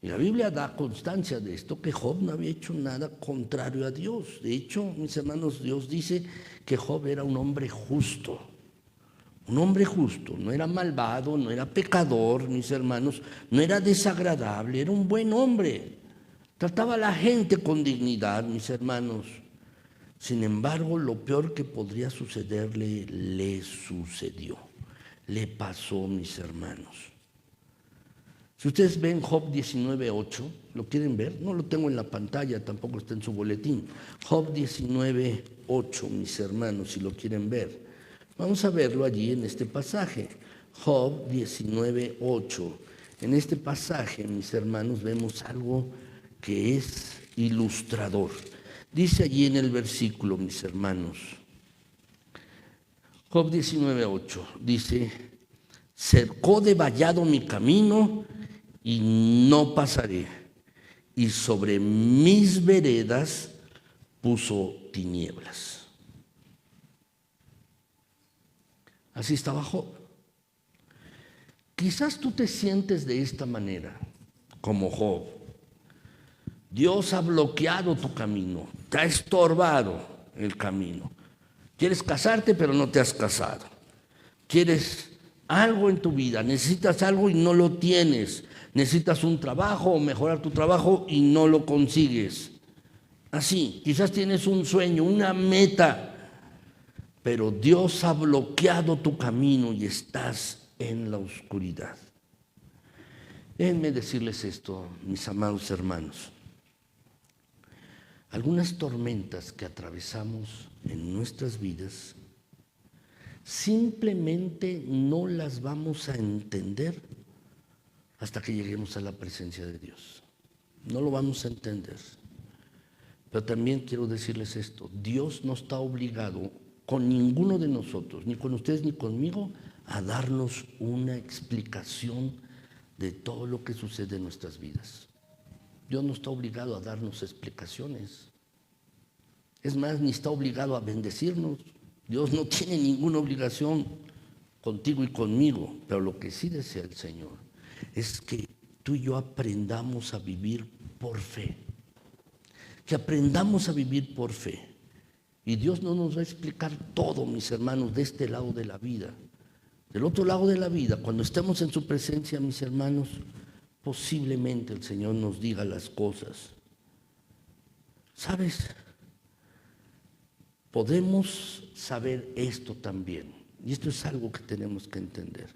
S1: Y la Biblia da constancia de esto, que Job no había hecho nada contrario a Dios. De hecho, mis hermanos, Dios dice que Job era un hombre justo. Un hombre justo, no era malvado, no era pecador, mis hermanos, no era desagradable, era un buen hombre. Trataba a la gente con dignidad, mis hermanos. Sin embargo, lo peor que podría sucederle, le sucedió. Le pasó, mis hermanos. Si ustedes ven Job 19:8, ¿lo quieren ver? No lo tengo en la pantalla, tampoco está en su boletín. Job 19:8, mis hermanos, si lo quieren ver. Vamos a verlo allí en este pasaje. Job 19:8. En este pasaje, mis hermanos, vemos algo que es ilustrador. Dice allí en el versículo, mis hermanos, Job 19:8, dice: cercó de vallado mi camino y no pasaré, y sobre mis veredas puso tinieblas. Así estaba Job. Quizás tú te sientes de esta manera, como Job. Dios ha bloqueado tu camino, te ha estorbado el camino. Quieres casarte, pero no te has casado. Quieres algo en tu vida, necesitas algo y no lo tienes. Necesitas un trabajo o mejorar tu trabajo y no lo consigues. Así, quizás tienes un sueño, una meta, pero Dios ha bloqueado tu camino y estás en la oscuridad. Déjenme decirles esto, mis amados hermanos. Algunas tormentas que atravesamos en nuestras vidas simplemente no las vamos a entender hasta que lleguemos a la presencia de Dios. No lo vamos a entender. Pero también quiero decirles esto: Dios no está obligado con ninguno de nosotros, ni con ustedes ni conmigo, a darnos una explicación de todo lo que sucede en nuestras vidas. Dios no está obligado a darnos explicaciones. Es más, ni está obligado a bendecirnos. Dios no tiene ninguna obligación contigo y conmigo. Pero lo que sí desea el Señor es que tú y yo aprendamos a vivir por fe. Que aprendamos a vivir por fe. Y Dios no nos va a explicar todo, mis hermanos, de este lado de la vida. Del otro lado de la vida, cuando estemos en su presencia, mis hermanos, posiblemente el Señor nos diga las cosas. ¿Sabes? Podemos saber esto también, y esto es algo que tenemos que entender.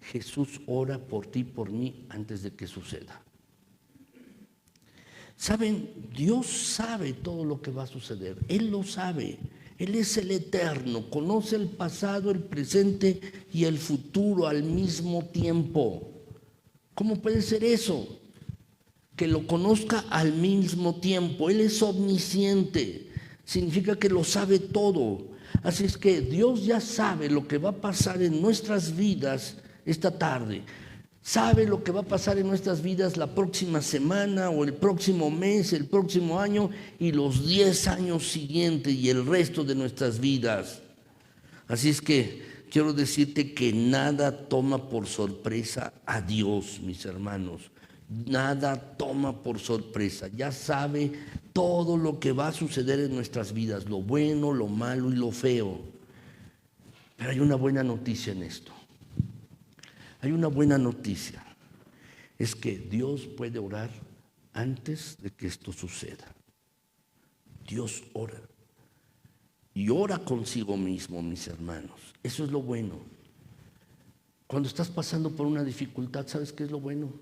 S1: Jesús ora por ti y por mí antes de que suceda. ¿Saben? Dios sabe todo lo que va a suceder. Él lo sabe. Él es el eterno, conoce el pasado, el presente y el futuro al mismo tiempo. ¿Cómo puede ser eso? Que lo conozca al mismo tiempo. Él es omnisciente. Significa que lo sabe todo. Así es que Dios ya sabe lo que va a pasar en nuestras vidas esta tarde. Sabe lo que va a pasar en nuestras vidas la próxima semana o el próximo mes, el próximo año y los 10 años siguientes y el resto de nuestras vidas. Así es que quiero decirte que nada toma por sorpresa a Dios, mis hermanos. Nada toma por sorpresa. Ya sabe todo lo que va a suceder en nuestras vidas, lo bueno, lo malo y lo feo. Pero hay una buena noticia en esto. Hay una buena noticia. Es que Dios puede orar antes de que esto suceda. Dios ora. Y ora consigo mismo, mis hermanos. Eso es lo bueno. Cuando estás pasando por una dificultad, ¿sabes qué es lo bueno?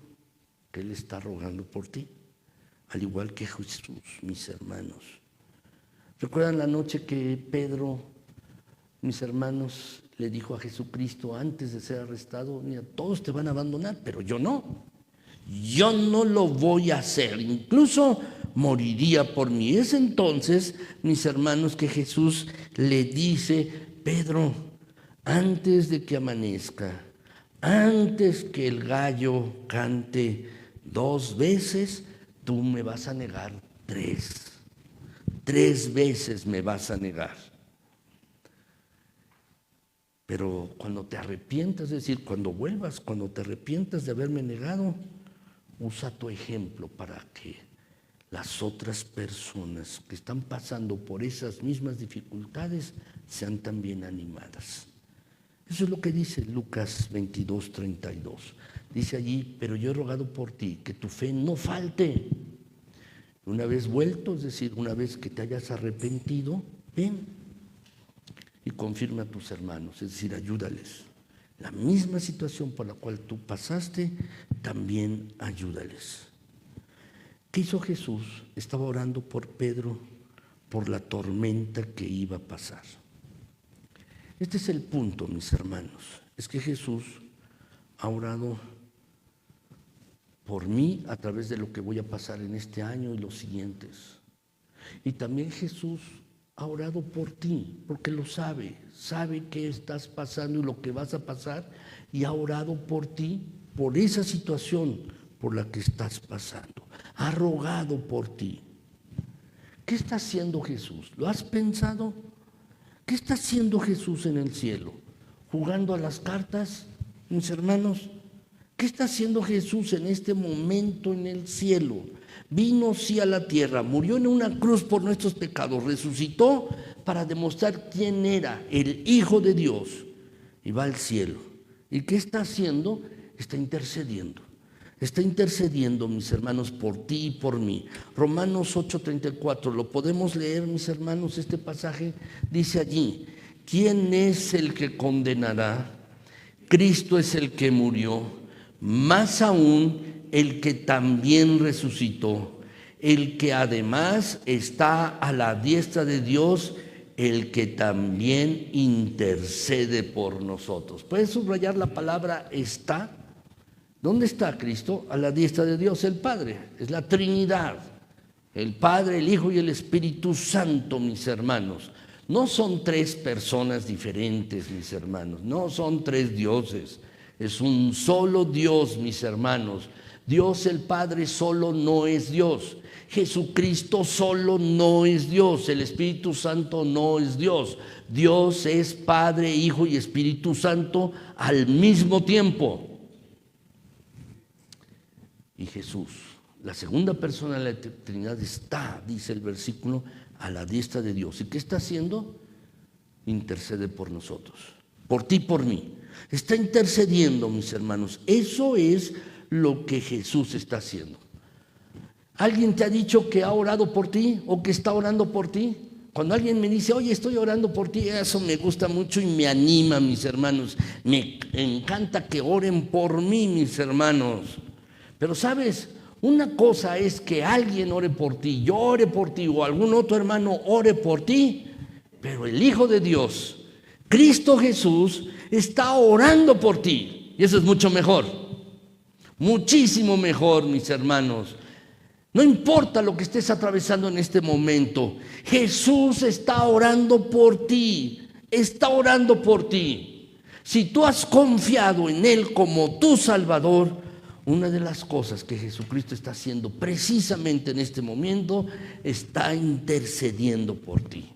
S1: Que Él está rogando por ti, al igual que Jesús, mis hermanos. ¿Recuerdan la noche que Pedro, mis hermanos, le dijo a Jesucristo antes de ser arrestado: mira, todos te van a abandonar, pero yo no. Yo no lo voy a hacer, incluso moriría por mí. Es entonces, mis hermanos, que Jesús le dice: Pedro, antes de que amanezca, antes que el gallo cante 2 veces, tú me vas a negar 3. 3 veces me vas a negar. Pero cuando te arrepientas, es decir, cuando vuelvas, cuando te arrepientas de haberme negado, usa tu ejemplo para que las otras personas que están pasando por esas mismas dificultades sean también animadas. Eso es lo que dice Lucas 22:32. Dice allí: pero yo he rogado por ti que tu fe no falte. Una vez vuelto, es decir, una vez que te hayas arrepentido, ven y confirma a tus hermanos, es decir, ayúdales. La misma situación por la cual tú pasaste, también ayúdales. ¿Qué hizo Jesús? Estaba orando por Pedro, por la tormenta que iba a pasar. Este es el punto, mis hermanos, es que Jesús ha orado por mí a través de lo que voy a pasar en este año y los siguientes. Y también Jesús ha orado por ti, porque lo sabe qué estás pasando y lo que vas a pasar, y ha orado por ti, por esa situación por la que estás pasando. Ha rogado por ti. ¿Qué está haciendo Jesús? ¿Lo has pensado? ¿Qué está haciendo Jesús en el cielo? ¿Jugando a las cartas, mis hermanos? ¿Qué está haciendo Jesús en este momento en el cielo? Vino sí a la tierra, murió en una cruz por nuestros pecados, resucitó para demostrar quién era el Hijo de Dios y va al cielo. ¿Y qué está haciendo? Está intercediendo. Está intercediendo, mis hermanos, por ti y por mí. Romanos 8:34, lo podemos leer, mis hermanos, este pasaje dice allí: ¿quién es el que condenará? Cristo es el que murió, más aún el que también resucitó, el que además está a la diestra de Dios, el que también intercede por nosotros. ¿Puedes subrayar la palabra está? ¿Dónde está Cristo? A la diestra de Dios el Padre. Es la Trinidad, el Padre, el Hijo y el Espíritu Santo, mis hermanos. No son tres personas diferentes, mis hermanos, no son tres dioses, es un solo Dios, mis hermanos. Dios el Padre solo no es Dios, Jesucristo solo no es Dios, el Espíritu Santo no es Dios. Dios es Padre, Hijo y Espíritu Santo al mismo tiempo. Y Jesús, la segunda persona de la Trinidad, está, dice el versículo, a la diestra de Dios. ¿Y qué está haciendo? Intercede por nosotros, por ti y por mí. Está intercediendo, mis hermanos. Eso es lo que Jesús está haciendo. ¿Alguien te ha dicho que ha orado por ti o que está orando por ti? Cuando alguien me dice: oye, estoy orando por ti, eso me gusta mucho y me anima, mis hermanos. Me encanta que oren por mí, mis hermanos. Pero ¿sabes? Una cosa es que alguien ore por ti, yo ore por ti o algún otro hermano ore por ti, pero el Hijo de Dios, Cristo Jesús, está orando por ti. Y eso es mucho mejor, muchísimo mejor, mis hermanos. No importa lo que estés atravesando en este momento, Jesús está orando por ti, está orando por ti. Si tú has confiado en Él como tu Salvador, una de las cosas que Jesucristo está haciendo precisamente en este momento, está intercediendo por ti.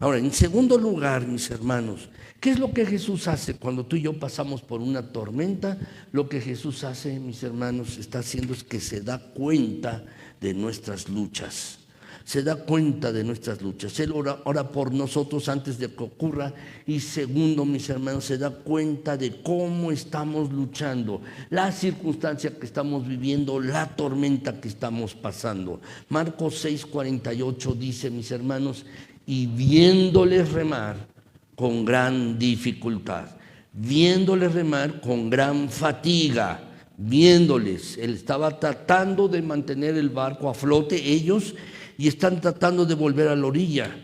S1: Ahora, en segundo lugar, mis hermanos, ¿qué es lo que Jesús hace cuando tú y yo pasamos por una tormenta? Lo que Jesús hace, mis hermanos, está haciendo es que se da cuenta de nuestras luchas. Se da cuenta de nuestras luchas. Él ora por nosotros antes de que ocurra. Y segundo, mis hermanos, se da cuenta de cómo estamos luchando, la circunstancia que estamos viviendo, la tormenta que estamos pasando. Marcos 6:48 dice, mis hermanos: y viéndoles remar con gran dificultad, viéndoles remar con gran fatiga, viéndoles, él estaba tratando de mantener el barco a flote, ellos, y están tratando de volver a la orilla,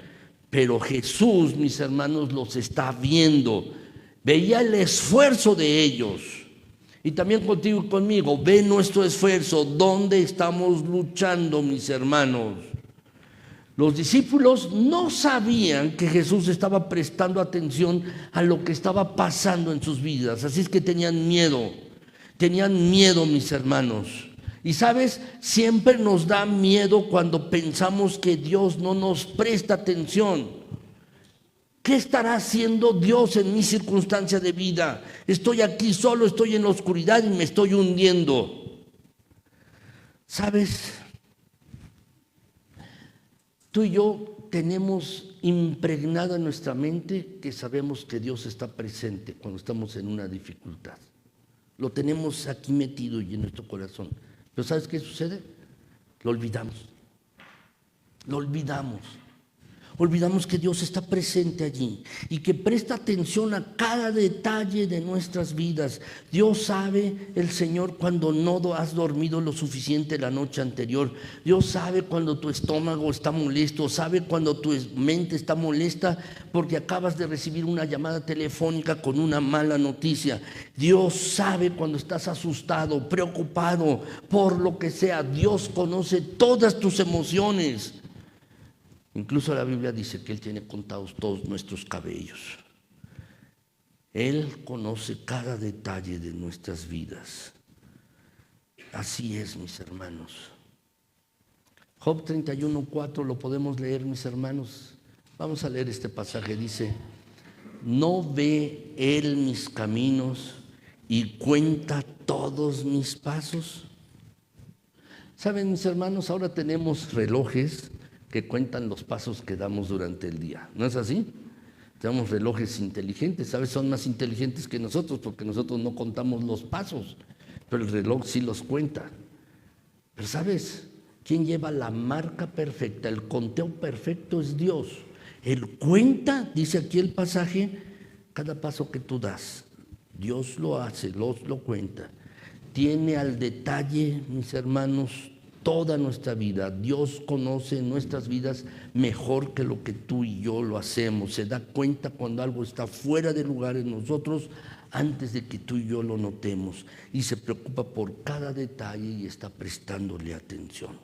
S1: pero Jesús, mis hermanos, los está viendo, veía el esfuerzo de ellos, y también contigo y conmigo, ve nuestro esfuerzo, dónde estamos luchando, mis hermanos. Los discípulos no sabían que Jesús estaba prestando atención a lo que estaba pasando en sus vidas, así es que tenían miedo, mis hermanos. Y sabes, siempre nos da miedo cuando pensamos que Dios no nos presta atención, ¿Qué estará haciendo Dios en mi circunstancia de vida? Estoy aquí solo, estoy en la oscuridad y me estoy hundiendo. ¿Sabes? Tú y yo tenemos impregnada en nuestra mente que sabemos que Dios está presente cuando estamos en una dificultad. Lo tenemos aquí metido y en nuestro corazón. Pero ¿sabes qué sucede? Lo olvidamos. Lo olvidamos. Olvidamos que Dios está presente allí y que presta atención a cada detalle de nuestras vidas. Dios sabe, el Señor, cuando no has dormido lo suficiente la noche anterior. Dios sabe cuando tu estómago está molesto, sabe cuando tu mente está molesta porque acabas de recibir una llamada telefónica con una mala noticia. Dios sabe cuando estás asustado, preocupado por lo que sea. Dios conoce todas tus emociones. Incluso la Biblia dice que Él tiene contados todos nuestros cabellos. Él conoce cada detalle de nuestras vidas. Así es, mis hermanos. Job 31:4 lo podemos leer, mis hermanos. Vamos a leer este pasaje. Dice: ¿no ve Él mis caminos y cuenta todos mis pasos? Saben, mis hermanos, ahora tenemos relojes que cuentan los pasos que damos durante el día. ¿No es así? Tenemos relojes inteligentes, ¿sabes? Son más inteligentes que nosotros porque nosotros no contamos los pasos, pero el reloj sí los cuenta. Pero ¿sabes quién lleva la marca perfecta, el conteo perfecto? Es Dios. Él cuenta, dice aquí el pasaje, cada paso que tú das. Dios lo hace, lo cuenta. Tiene al detalle, mis hermanos, toda nuestra vida. Dios conoce nuestras vidas mejor que lo que tú y yo lo hacemos. Se da cuenta cuando algo está fuera de lugar en nosotros antes de que tú y yo lo notemos. Y se preocupa por cada detalle y está prestándole atención.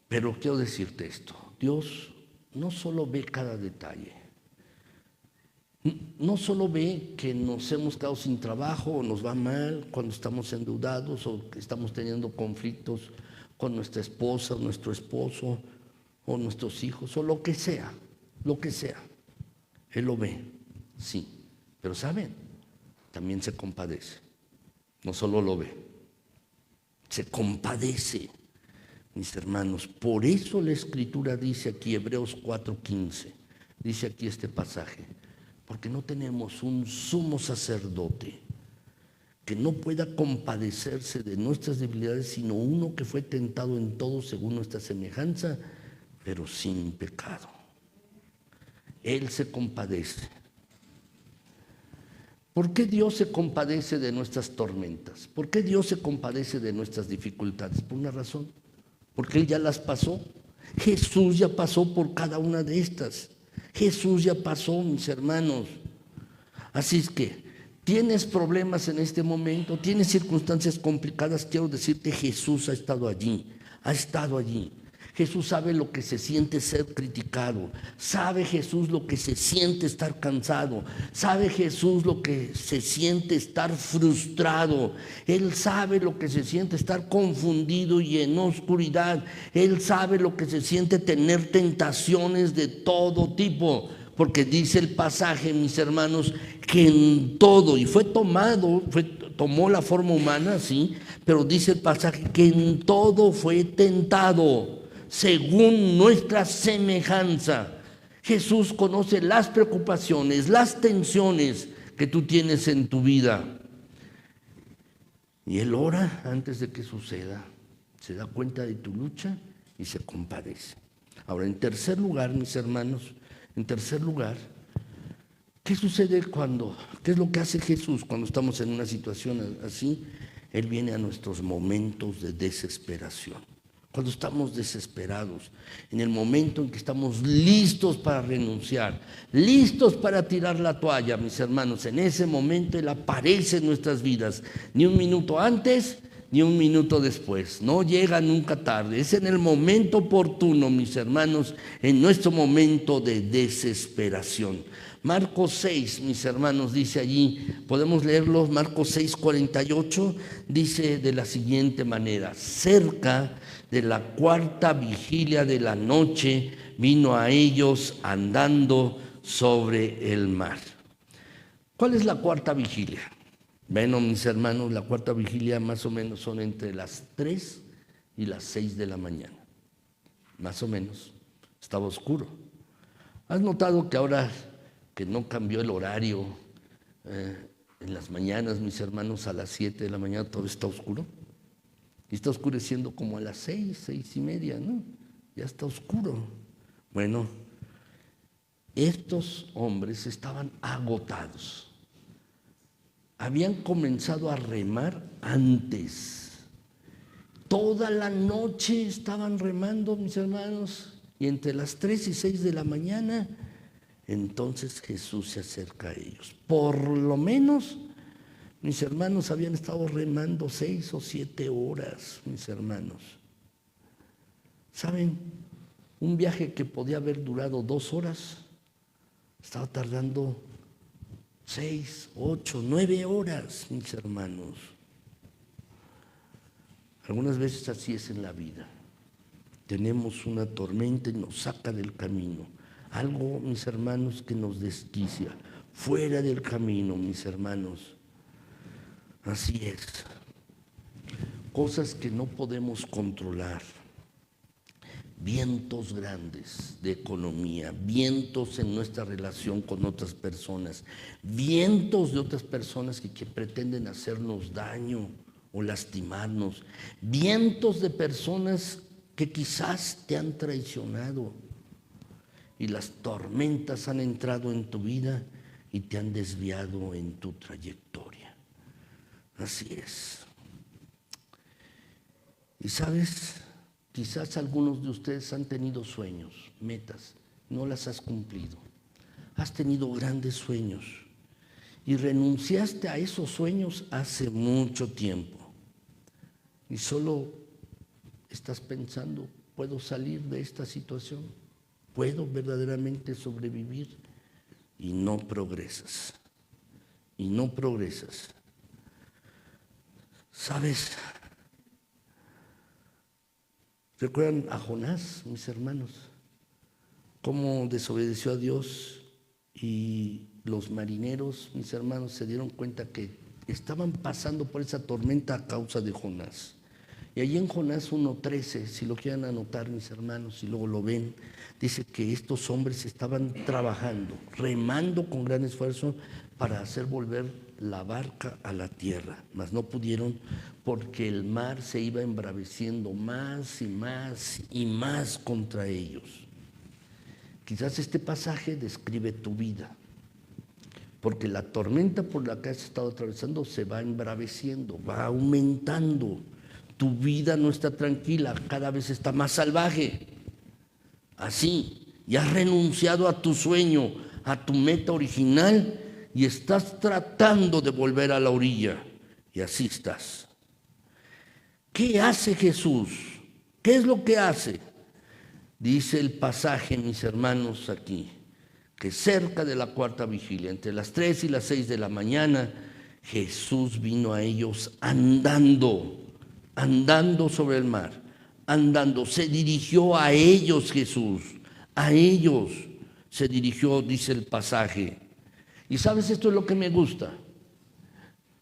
S1: Pero quiero decirte esto. Dios no solo ve cada detalle. No solo ve que nos hemos quedado sin trabajo o nos va mal cuando estamos endeudados o que estamos teniendo conflictos con nuestra esposa o nuestro esposo o nuestros hijos o lo que sea. Él lo ve, sí. Pero ¿saben? También se compadece. No solo lo ve, se compadece, mis hermanos. Por eso la Escritura dice aquí, Hebreos 4:15, dice aquí este pasaje: porque no tenemos un sumo sacerdote que no pueda compadecerse de nuestras debilidades, sino uno que fue tentado en todo según nuestra semejanza, pero sin pecado. Él se compadece. ¿Por qué Dios se compadece de nuestras tormentas? ¿Por qué Dios se compadece de nuestras dificultades? Por una razón, porque Él ya las pasó. Jesús ya pasó por cada una de estas. Jesús ya pasó, mis hermanos. Así es que, ¿tienes problemas en este momento? ¿Tienes circunstancias complicadas? Quiero decirte, Jesús ha estado allí, ha estado allí. Jesús sabe lo que se siente ser criticado, sabe Jesús lo que se siente estar cansado, sabe Jesús lo que se siente estar frustrado, Él sabe lo que se siente estar confundido y en oscuridad, Él sabe lo que se siente tener tentaciones de todo tipo, porque dice el pasaje, mis hermanos, que en todo, y tomó la forma humana, sí, pero dice el pasaje que en todo fue tentado según nuestra semejanza. Jesús conoce las preocupaciones, las tensiones que tú tienes en tu vida. Y Él ora antes de que suceda. Se da cuenta de tu lucha y se compadece. Ahora, en tercer lugar, mis hermanos, ¿qué sucede qué es lo que hace Jesús cuando estamos en una situación así? Él viene a nuestros momentos de desesperación. Cuando estamos desesperados, en el momento en que estamos listos para renunciar, listos para tirar la toalla, mis hermanos, en ese momento Él aparece en nuestras vidas, ni un minuto antes, ni un minuto después, no llega nunca tarde, es en el momento oportuno, mis hermanos, en nuestro momento de desesperación. Marcos 6, mis hermanos, dice allí, podemos leerlo, Marcos 6:48, dice de la siguiente manera: cerca de la cuarta vigilia de la noche, vino a ellos andando sobre el mar. ¿Cuál es la cuarta vigilia? Bueno, mis hermanos, la cuarta vigilia más o menos son entre las 3 y las 6 de la mañana. Más o menos. Estaba oscuro. ¿Has notado que ahora que no cambió el horario, en las mañanas, mis hermanos, a las 7 de la mañana todo está oscuro? Y está oscureciendo como a las 6, 6:30, ¿no? Ya está oscuro. Bueno, estos hombres estaban agotados. Habían comenzado a remar antes. Toda la noche estaban remando, mis hermanos, y entre las 3 y 6 de la mañana, entonces Jesús se acerca a ellos. Por lo menos, mis hermanos habían estado remando 6 o 7 horas, mis hermanos. ¿Saben? Un viaje que podía haber durado 2 horas, estaba tardando 6, 8, 9 horas, mis hermanos. Algunas veces así es en la vida. Tenemos una tormenta y nos saca del camino. Algo, mis hermanos, que nos desquicia. Fuera del camino, mis hermanos. Así es. Cosas que no podemos controlar. Vientos grandes de economía, vientos en nuestra relación con otras personas, vientos de otras personas que pretenden hacernos daño o lastimarnos, vientos de personas que quizás te han traicionado y las tormentas han entrado en tu vida y te han desviado en tu trayectoria. Así es. Y sabes, quizás algunos de ustedes han tenido sueños, metas, no las has cumplido. Has tenido grandes sueños y renunciaste a esos sueños hace mucho tiempo. Y solo estás pensando, ¿puedo salir de esta situación? ¿Puedo verdaderamente sobrevivir? Y no progresas. Y no progresas. ¿Sabes? ¿Recuerdan a Jonás, mis hermanos? Cómo desobedeció a Dios y los marineros, mis hermanos, se dieron cuenta que estaban pasando por esa tormenta a causa de Jonás. Y allí en Jonás 1:13, si lo quieren anotar, mis hermanos, si luego lo ven, dice que estos hombres estaban trabajando, remando con gran esfuerzo para hacer volver la barca a la tierra, mas no pudieron porque el mar se iba embraveciendo más y más y más contra ellos. Quizás este pasaje describe tu vida, porque la tormenta por la que has estado atravesando se va embraveciendo, va aumentando. Tu vida no está tranquila, cada vez está más salvaje. Así, y has renunciado a tu sueño, a tu meta original, y estás tratando de volver a la orilla. Y así estás. ¿Qué hace Jesús? ¿Qué es lo que hace? Dice el pasaje, mis hermanos, aquí, que cerca de la cuarta vigilia, entre las 3 y las 6 de la mañana, Jesús vino a ellos andando sobre el mar, andando. Se dirigió a ellos Jesús, a ellos se dirigió, dice el pasaje. Y sabes, esto es lo que me gusta,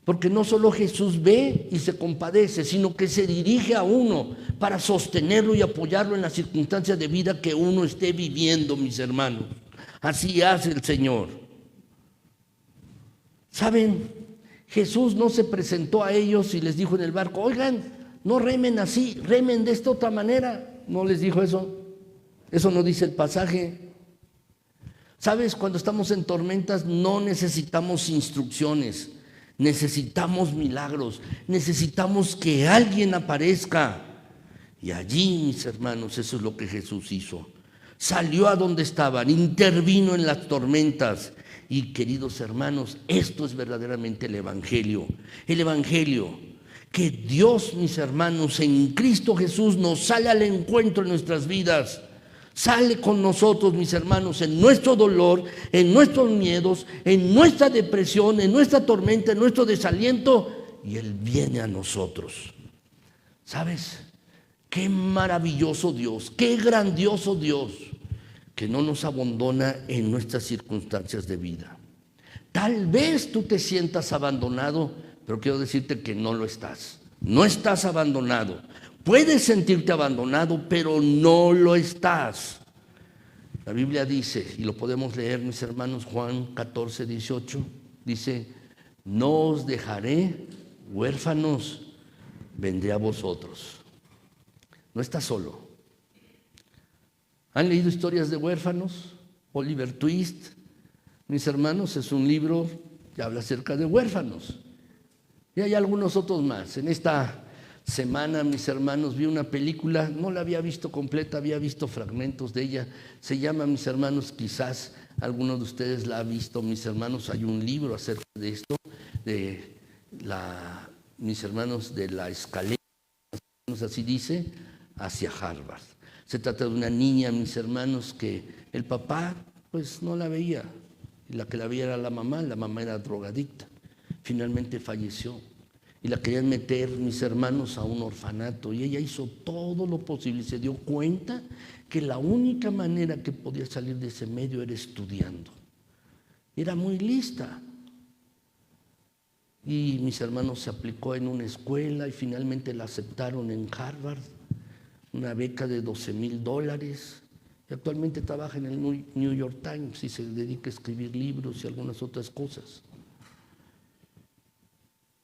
S1: porque no solo Jesús ve y se compadece, sino que se dirige a uno para sostenerlo y apoyarlo en las circunstancias de vida que uno esté viviendo, mis hermanos. Así hace el Señor. ¿Saben? Jesús no se presentó a ellos y les dijo en el barco, oigan, no remen así, remen de esta otra manera. No les dijo eso. Eso no dice el pasaje. ¿Sabes? Cuando estamos en tormentas no necesitamos instrucciones, necesitamos milagros, necesitamos que alguien aparezca. Y allí, mis hermanos, eso es lo que Jesús hizo. Salió a donde estaban, intervino en las tormentas. Y queridos hermanos, esto es verdaderamente el Evangelio. El Evangelio, que Dios, mis hermanos, en Cristo Jesús nos sale al encuentro en nuestras vidas. Sale con nosotros, mis hermanos, en nuestro dolor, en nuestros miedos, en nuestra depresión, en nuestra tormenta, en nuestro desaliento, y Él viene a nosotros. ¿Sabes? Qué maravilloso Dios, qué grandioso Dios, que no nos abandona en nuestras circunstancias de vida. Tal vez tú te sientas abandonado, pero quiero decirte que no lo estás. No estás abandonado. Puedes sentirte abandonado, pero no lo estás. La Biblia dice, y lo podemos leer, mis hermanos, Juan 14, 18, dice: no os dejaré huérfanos, vendré a vosotros. No estás solo. ¿Han leído historias de huérfanos? Oliver Twist, mis hermanos, es un libro que habla acerca de huérfanos. Y hay algunos otros más. En esta semana, mis hermanos, vi una película, no la había visto completa, había visto fragmentos de ella. Se llama, mis hermanos, quizás alguno de ustedes la ha visto, mis hermanos. Hay un libro acerca de esto, mis hermanos, de la escalera, así dice, hacia Harvard. Se trata de una niña, mis hermanos, que el papá pues no la veía. Y la que la veía era la mamá era drogadicta. Finalmente falleció. Y la querían meter, mis hermanos, a un orfanato. Y ella hizo todo lo posible y se dio cuenta que la única manera que podía salir de ese medio era estudiando. Era muy lista. Y mis hermanos, se aplicó en una escuela y finalmente la aceptaron en Harvard. Una beca de $12,000. Y actualmente trabaja en el New York Times y se dedica a escribir libros y algunas otras cosas.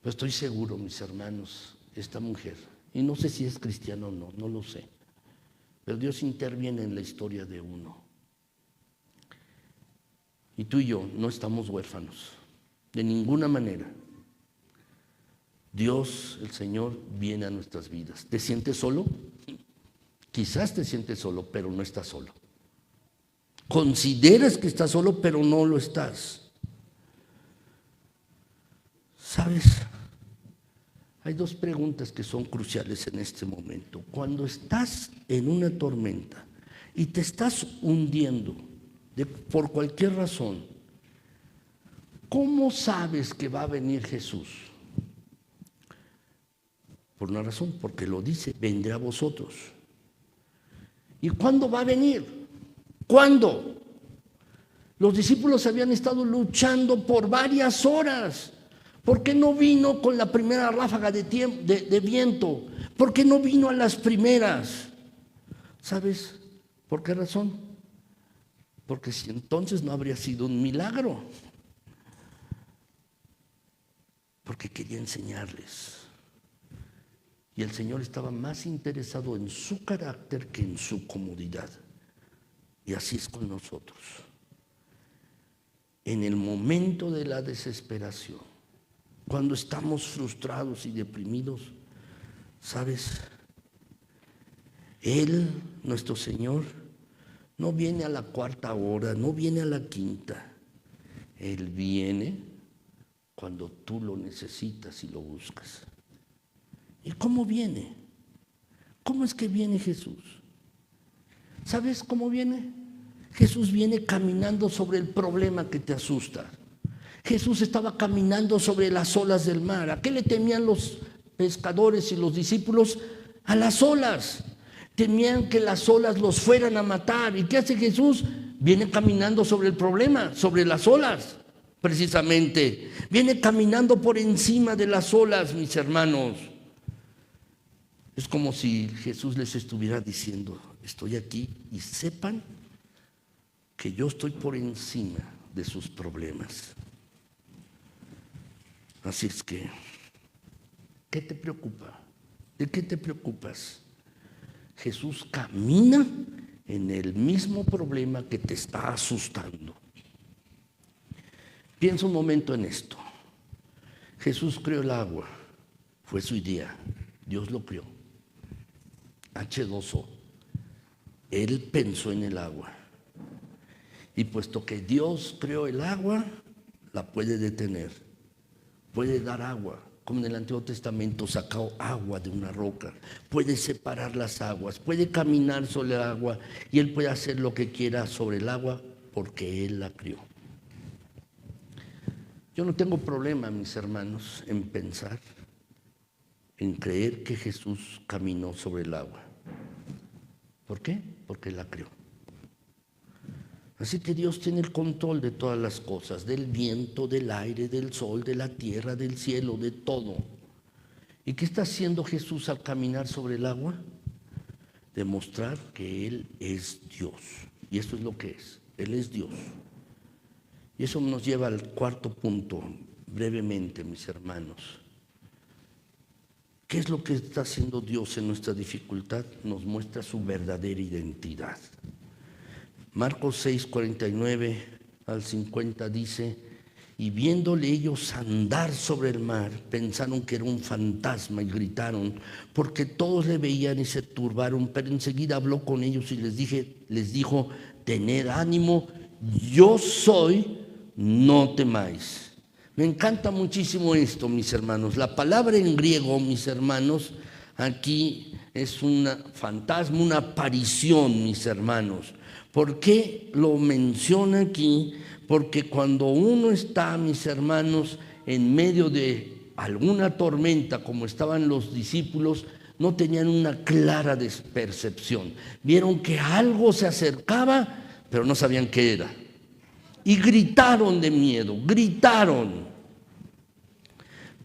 S1: Pero estoy seguro, mis hermanos, esta mujer, y no sé si es cristiana o no, no lo sé, pero Dios interviene en la historia de uno. Y tú y yo no estamos huérfanos, de ninguna manera. Dios, el Señor, viene a nuestras vidas. ¿Te sientes solo? Quizás te sientes solo, pero no estás solo. Consideras que estás solo, pero no lo estás. ¿Sabes? Hay dos preguntas que son cruciales en este momento. Cuando estás en una tormenta y te estás hundiendo por cualquier razón, ¿cómo sabes que va a venir Jesús? Por una razón, porque lo dice: vendré a vosotros. ¿Y cuándo va a venir? ¿Cuándo? Los discípulos habían estado luchando por varias horas. ¿Por qué no vino con la primera ráfaga de viento? ¿Por qué no vino a las primeras? ¿Sabes por qué razón? Porque si entonces no habría sido un milagro. Porque quería enseñarles. Y el Señor estaba más interesado en su carácter que en su comodidad. Y así es con nosotros. En el momento de la desesperación, cuando estamos frustrados y deprimidos, ¿sabes? Él, nuestro Señor, no viene a la cuarta hora, no viene a la quinta. Él viene cuando tú lo necesitas y lo buscas. ¿Y cómo viene? ¿Cómo es que viene Jesús? ¿Sabes cómo viene? Jesús viene caminando sobre el problema que te asusta. Jesús estaba caminando sobre las olas del mar. ¿A qué le temían los pescadores y los discípulos? A las olas. Temían que las olas los fueran a matar. ¿Y qué hace Jesús? Viene caminando sobre el problema, sobre las olas, precisamente. Viene caminando por encima de las olas, mis hermanos. Es como si Jesús les estuviera diciendo: estoy aquí y sepan que yo estoy por encima de sus problemas. Así es que, ¿qué te preocupa? ¿De qué te preocupas? Jesús camina en el mismo problema que te está asustando. Piensa un momento en esto. Jesús creó el agua, fue su idea, Dios lo creó. H2O. Él pensó en el agua. Y puesto que Dios creó el agua, la puede detener. Puede dar agua, como en el Antiguo Testamento sacó agua de una roca. Puede separar las aguas, puede caminar sobre el agua y Él puede hacer lo que quiera sobre el agua porque Él la crió. Yo no tengo problema, mis hermanos, en pensar, en creer que Jesús caminó sobre el agua. ¿Por qué? Porque Él la crió. Así que Dios tiene el control de todas las cosas, del viento, del aire, del sol, de la tierra, del cielo, de todo. ¿Y qué está haciendo Jesús al caminar sobre el agua? Demostrar que Él es Dios. Y eso es lo que es. Él es Dios. Y eso nos lleva al cuarto punto, brevemente, mis hermanos. ¿Qué es lo que está haciendo Dios en nuestra dificultad? Nos muestra su verdadera identidad. Marcos 6, 49 al 50 dice: y viéndole ellos andar sobre el mar, pensaron que era un fantasma y gritaron, porque todos le veían y se turbaron. Pero enseguida habló con ellos y les dijo: tened ánimo, yo soy, no temáis. Me encanta muchísimo esto, mis hermanos. La palabra en griego, mis hermanos, aquí es un fantasma, una aparición, mis hermanos. ¿Por qué lo menciona aquí? Porque cuando uno está, mis hermanos, en medio de alguna tormenta, como estaban los discípulos, no tenían una clara percepción. Vieron que algo se acercaba, pero no sabían qué era. Y gritaron de miedo, gritaron.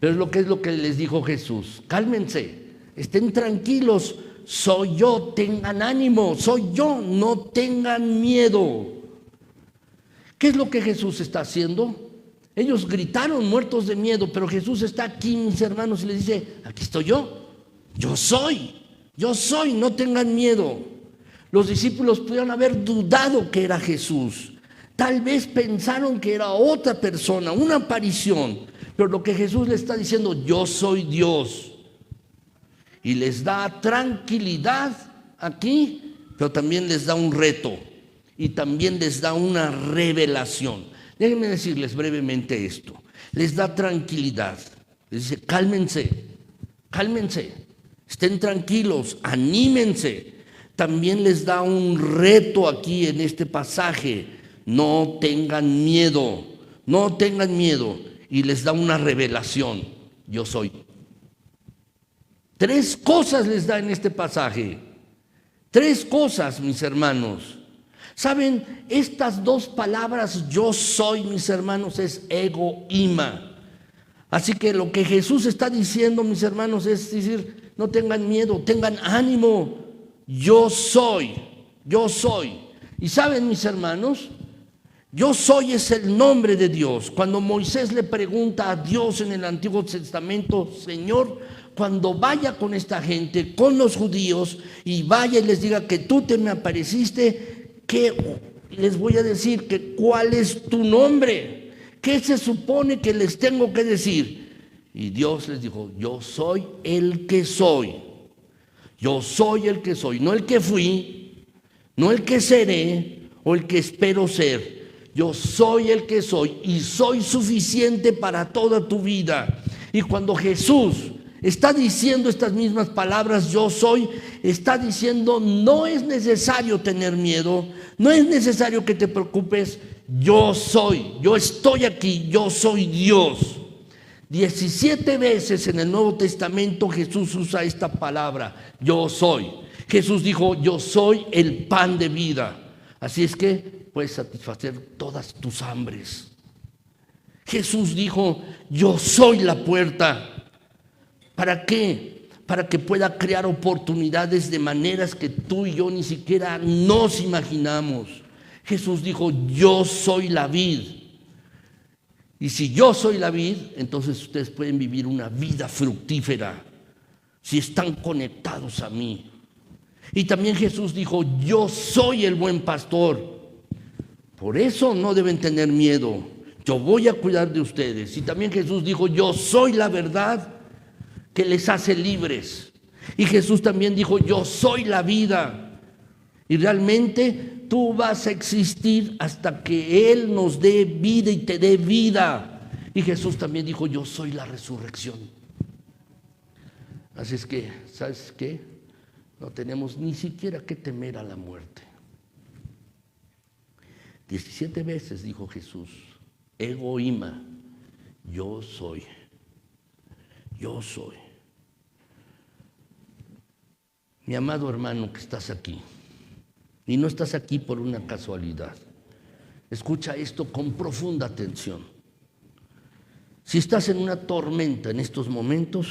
S1: Pero es lo que les dijo Jesús: cálmense, estén tranquilos, soy yo, tengan ánimo, soy yo, no tengan miedo. ¿Qué es lo que Jesús está haciendo? Ellos gritaron muertos de miedo, pero Jesús está aquí, mis hermanos, y les dice: aquí estoy yo soy, no tengan miedo. Los discípulos pudieron haber dudado que era Jesús, tal vez pensaron que era otra persona, una aparición, pero lo que Jesús les está diciendo: yo soy Dios. Y les da tranquilidad aquí, pero también les da un reto y también les da una revelación. Déjenme decirles brevemente esto. Les da tranquilidad, les dice: cálmense, estén tranquilos, anímense. También les da un reto aquí en este pasaje: no tengan miedo, y les da una revelación: yo soy. 3 cosas les da en este pasaje. 3 cosas, mis hermanos. ¿Saben? Estas 2 palabras, yo soy, mis hermanos, es ego ima. Así que lo que Jesús está diciendo, mis hermanos, es decir: no tengan miedo, tengan ánimo. Yo soy. Y saben, mis hermanos, yo soy es el nombre de Dios. Cuando Moisés le pregunta a Dios en el Antiguo Testamento: Señor, cuando vaya con esta gente, con los judíos, y vaya y les diga que tú te me apareciste, ¿qué les voy a decir? ¿Cuál es tu nombre? ¿Qué se supone que les tengo que decir? Y Dios les dijo: yo soy el que soy. Yo soy el que soy, no el que fui, no el que seré o el que espero ser. Yo soy el que soy y soy suficiente para toda tu vida. Y cuando Jesús está diciendo estas mismas palabras, yo soy, está diciendo: no es necesario tener miedo, no es necesario que te preocupes. Yo soy, yo estoy aquí, yo soy Dios. 17 veces en el Nuevo Testamento Jesús usa esta palabra: yo soy. Jesús dijo: yo soy el pan de vida. Así es que puedes satisfacer todas tus hambres. Jesús dijo: yo soy la puerta. ¿Para qué? Para que pueda crear oportunidades de maneras que tú y yo ni siquiera nos imaginamos. Jesús dijo: yo soy la vid. Y si yo soy la vid, entonces ustedes pueden vivir una vida fructífera si están conectados a mí. Y también Jesús dijo: yo soy el buen pastor. Por eso no deben tener miedo. Yo voy a cuidar de ustedes. Y también Jesús dijo: yo soy la verdad que les hace libres. Y Jesús también dijo: yo soy la vida. Y realmente tú vas a existir hasta que Él nos dé vida y te dé vida. Y Jesús también dijo: yo soy la resurrección. Así es que, ¿sabes qué? No tenemos ni siquiera que temer a la muerte. 17 veces dijo Jesús: ego ima, yo soy. Yo soy. Mi amado hermano que estás aquí, y no estás aquí por una casualidad. Escucha esto con profunda atención. Si estás en una tormenta en estos momentos,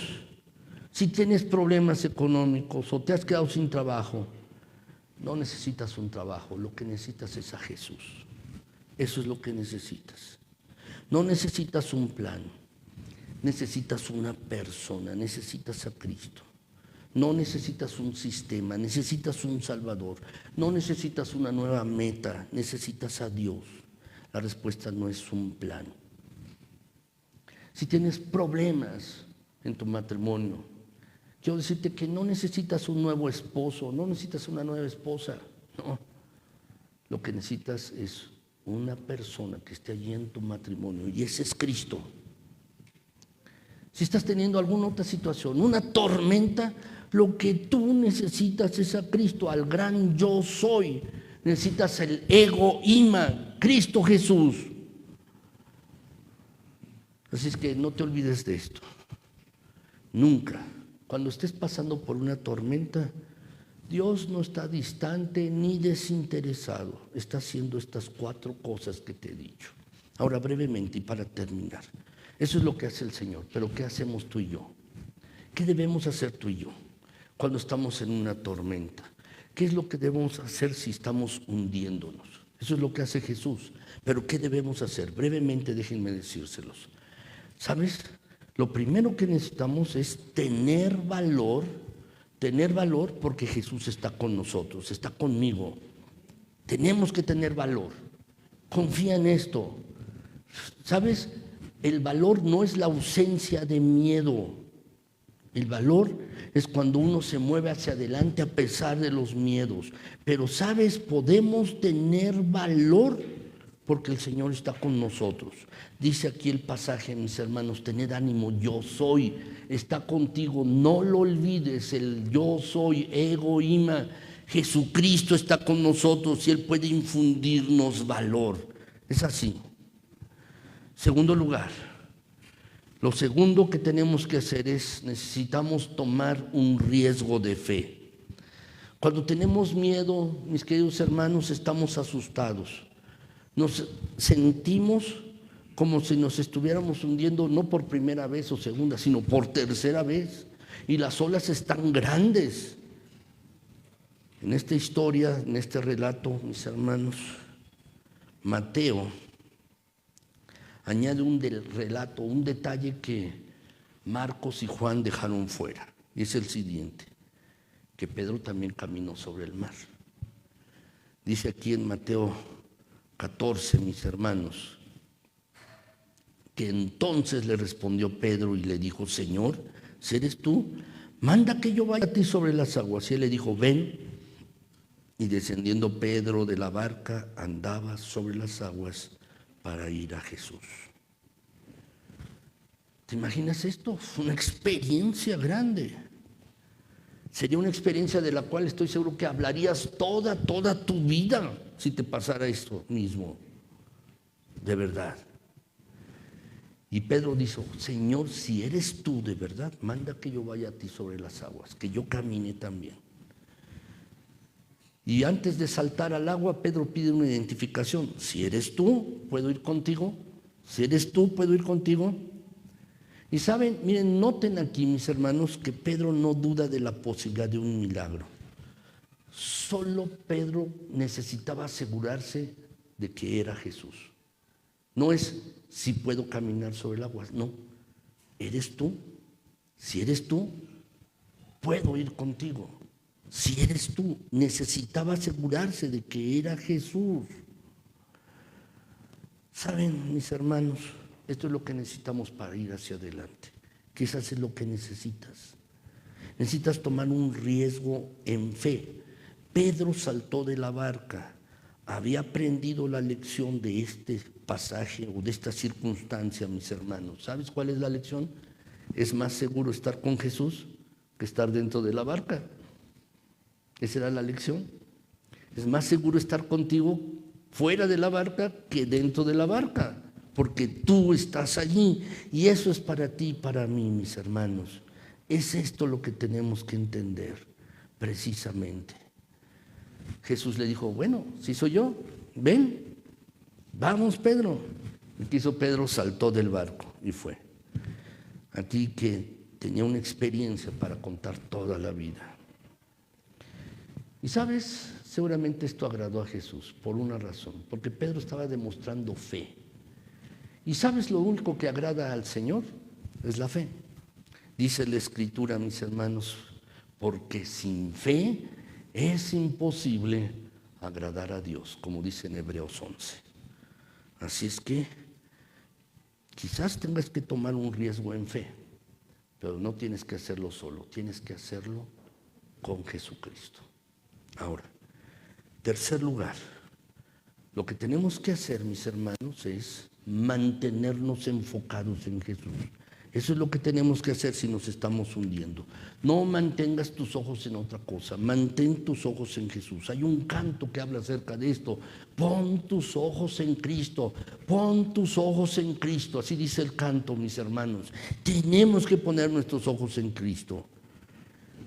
S1: si tienes problemas económicos o te has quedado sin trabajo, no necesitas un trabajo, lo que necesitas es a Jesús. Eso es lo que necesitas. No necesitas un plan, necesitas una persona, necesitas a Cristo. No necesitas un sistema, necesitas un Salvador. No necesitas una nueva meta, necesitas a Dios. La respuesta no es un plan. Si tienes problemas en tu matrimonio, quiero decirte que no necesitas un nuevo esposo, no necesitas una nueva esposa. No, lo que necesitas es una persona que esté allí en tu matrimonio, y ese es Cristo. Si estás teniendo alguna otra situación, una tormenta, lo que tú necesitas es a Cristo, al gran yo soy. Necesitas el ego ima, Cristo Jesús. Así es que no te olvides de esto. Nunca, cuando estés pasando por una tormenta, Dios no está distante ni desinteresado. Está haciendo estas 4 cosas que te he dicho. Ahora, brevemente y para terminar. Eso es lo que hace el Señor. Pero ¿qué hacemos tú y yo? ¿Qué debemos hacer tú y yo cuando estamos en una tormenta? ¿Qué es lo que debemos hacer si estamos hundiéndonos? Eso es lo que hace Jesús. Pero ¿qué debemos hacer? Brevemente déjenme decírselos. ¿Sabes? Lo primero que necesitamos es tener valor porque Jesús está con nosotros, está conmigo. Tenemos que tener valor. Confía en esto. ¿Sabes? El valor no es la ausencia de miedo. El valor es cuando uno se mueve hacia adelante a pesar de los miedos. Pero, ¿sabes? Podemos tener valor porque el Señor está con nosotros. Dice aquí el pasaje, mis hermanos, tened ánimo, yo soy, está contigo, no lo olvides, el yo soy, ego, ima, Jesucristo está con nosotros y Él puede infundirnos valor. Es así. Segundo lugar, lo segundo que tenemos que hacer es, necesitamos tomar un riesgo de fe. Cuando tenemos miedo, mis queridos hermanos, estamos asustados. Nos sentimos como si nos estuviéramos hundiendo no por primera vez o segunda, sino por tercera vez. Y las olas están grandes. En esta historia, en este relato, mis hermanos, Mateo añade un relato, un detalle que Marcos y Juan dejaron fuera. Y es el siguiente, que Pedro también caminó sobre el mar. Dice aquí en Mateo 14, mis hermanos, que entonces le respondió Pedro y le dijo: Señor, si eres tú, manda que yo vaya a ti sobre las aguas. Y él le dijo: ven. Y descendiendo Pedro de la barca, andaba sobre las aguas para ir a Jesús. ¿Te imaginas esto? Fue una experiencia grande. Sería una experiencia de la cual estoy seguro que hablarías toda tu vida si te pasara esto mismo, de verdad. Y Pedro dijo: Señor, si eres tú de verdad, manda que yo vaya a ti sobre las aguas, que yo camine también. Y antes de saltar al agua, Pedro pide una identificación. Si eres tú, ¿puedo ir contigo? Si eres tú, ¿puedo ir contigo? Y saben, miren, noten aquí, mis hermanos, que Pedro no duda de la posibilidad de un milagro. Solo Pedro necesitaba asegurarse de que era Jesús. No es si puedo caminar sobre el agua, no. ¿Eres tú? Si eres tú, puedo ir contigo. Si eres tú, necesitaba asegurarse de que era Jesús. Saben, mis hermanos, esto es lo que necesitamos para ir hacia adelante. Quizás es lo que necesitas. Necesitas tomar un riesgo en fe. Pedro saltó de la barca. Había aprendido la lección de este pasaje o de esta circunstancia, mis hermanos. ¿Sabes cuál es la lección? Es más seguro estar con Jesús que estar dentro de la barca. Esa era la lección. Es más seguro estar contigo fuera de la barca que dentro de la barca, porque tú estás allí y eso es para ti y para mí, mis hermanos. Es esto lo que tenemos que entender precisamente. Jesús le dijo: bueno, si soy yo, ven, Vamos, Pedro. ¿Y qué hizo Pedro? Saltó del barco y fue. Aquí que tenía una experiencia para contar toda la vida. Y sabes, seguramente esto agradó a Jesús por una razón, porque Pedro estaba demostrando fe. Y sabes, lo único que agrada al Señor es la fe. Dice la Escritura, mis hermanos, porque sin fe es imposible agradar a Dios, como dice en Hebreos 11. Así es que quizás tengas que tomar un riesgo en fe, pero no tienes que hacerlo solo, tienes que hacerlo con Jesucristo. Ahora, tercer lugar, lo que tenemos que hacer, mis hermanos, es mantenernos enfocados en Jesús. Eso es lo que tenemos que hacer si nos estamos hundiendo. No mantengas tus ojos en otra cosa, mantén tus ojos en Jesús. Hay un canto que habla acerca de esto. Pon tus ojos en Cristo, pon tus ojos en Cristo. Así dice el canto, mis hermanos. Tenemos que poner nuestros ojos en Cristo.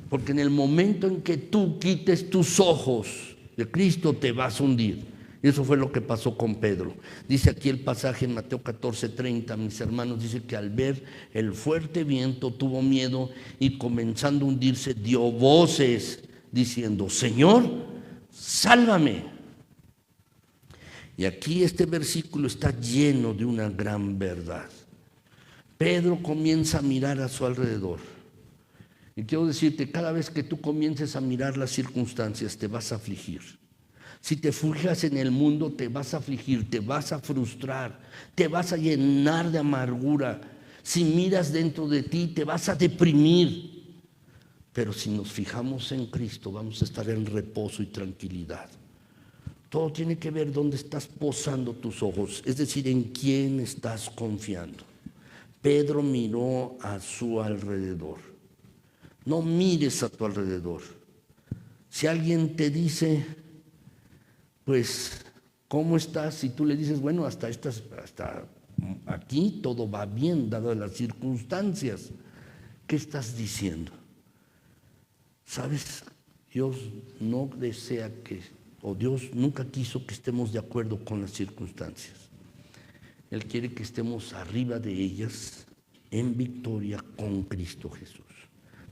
S1: Porque en el momento en que tú quites tus ojos de Cristo te vas a hundir. Y eso fue lo que pasó con Pedro. Dice aquí el pasaje en Mateo 14:30, mis hermanos, dice que al ver el fuerte viento tuvo miedo y comenzando a hundirse dio voces diciendo, Señor, sálvame. Y aquí este versículo está lleno de una gran verdad. Pedro comienza a mirar a su alrededor. Y quiero decirte, cada vez que tú comiences a mirar las circunstancias, te vas a afligir. Si te fijas en el mundo, te vas a afligir, te vas a frustrar, te vas a llenar de amargura. Si miras dentro de ti, te vas a deprimir. Pero si nos fijamos en Cristo, vamos a estar en reposo y tranquilidad. Todo tiene que ver dónde estás posando tus ojos, es decir, en quién estás confiando. Pedro miró a su alrededor. No mires a tu alrededor. Si alguien te dice, pues, ¿cómo estás? Si tú le dices, bueno, hasta aquí todo va bien, dadas las circunstancias. ¿Qué estás diciendo? ¿Sabes? Dios no desea o Dios nunca quiso que estemos de acuerdo con las circunstancias. Él quiere que estemos arriba de ellas, en victoria con Cristo Jesús.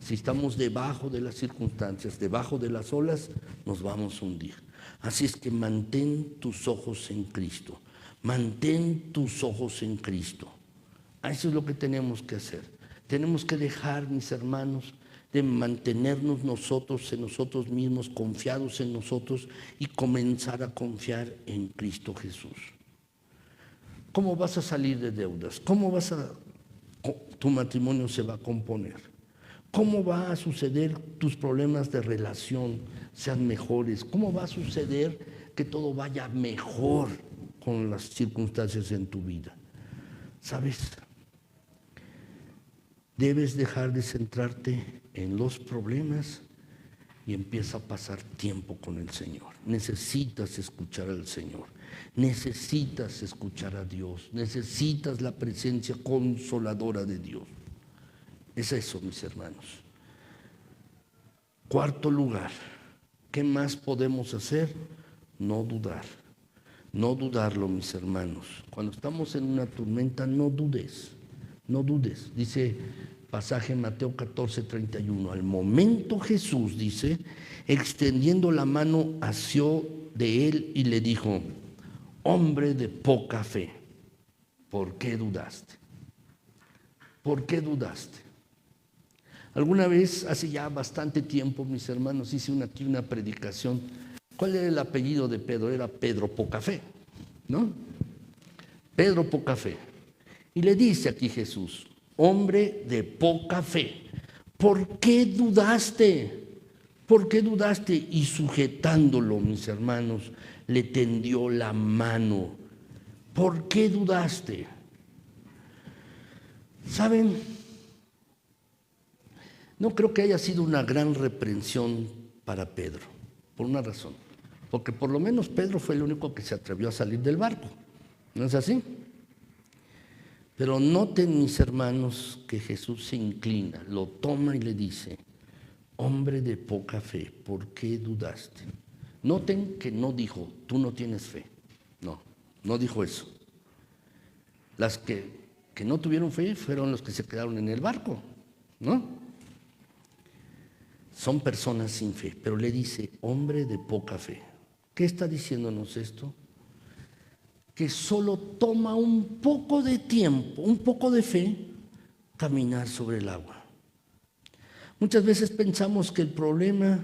S1: Si estamos debajo de las circunstancias, debajo de las olas, nos vamos a hundir. Así es que mantén tus ojos en Cristo. Mantén tus ojos en Cristo. Eso es lo que tenemos que hacer. Tenemos que dejar, mis hermanos, de mantenernos nosotros en nosotros mismos, confiados en nosotros y comenzar a confiar en Cristo Jesús. ¿Cómo vas a salir de deudas? Tu matrimonio se va a componer? ¿Cómo va a suceder tus problemas de relación sean mejores? ¿Cómo va a suceder que todo vaya mejor con las circunstancias en tu vida? ¿Sabes? Debes dejar de centrarte en los problemas y empieza a pasar tiempo con el Señor. Necesitas escuchar al Señor. Necesitas escuchar a Dios. Necesitas la presencia consoladora de Dios. Es eso, mis hermanos. Cuarto lugar, ¿qué más podemos hacer? No dudar. No dudarlo, mis hermanos. Cuando estamos en una tormenta, no dudes. No dudes. Dice pasaje en Mateo 14:31. Al momento Jesús, dice, extendiendo la mano, asió de él y le dijo, hombre de poca fe, ¿por qué dudaste? ¿Por qué dudaste? Alguna vez, hace ya bastante tiempo, mis hermanos, hice aquí una predicación. ¿Cuál era el apellido de Pedro? Era Pedro Pocafe, ¿no? Pedro Pocafe. Y le dice aquí Jesús, hombre de poca fe, ¿por qué dudaste? ¿Por qué dudaste? Y sujetándolo, mis hermanos, le tendió la mano. ¿Por qué dudaste? ¿Saben? No creo que haya sido una gran reprensión para Pedro, por una razón. Porque por lo menos Pedro fue el único que se atrevió a salir del barco. ¿No es así? Pero noten, mis hermanos, que Jesús se inclina, lo toma y le dice, hombre de poca fe, ¿por qué dudaste? Noten que no dijo, tú no tienes fe. No, No dijo eso. Las que no tuvieron fe fueron los que se quedaron en el barco, ¿no? Son personas sin fe, pero le dice, hombre de poca fe. ¿Qué está diciéndonos esto? Que solo toma un poco de tiempo, un poco de fe, caminar sobre el agua. Muchas veces pensamos que el problema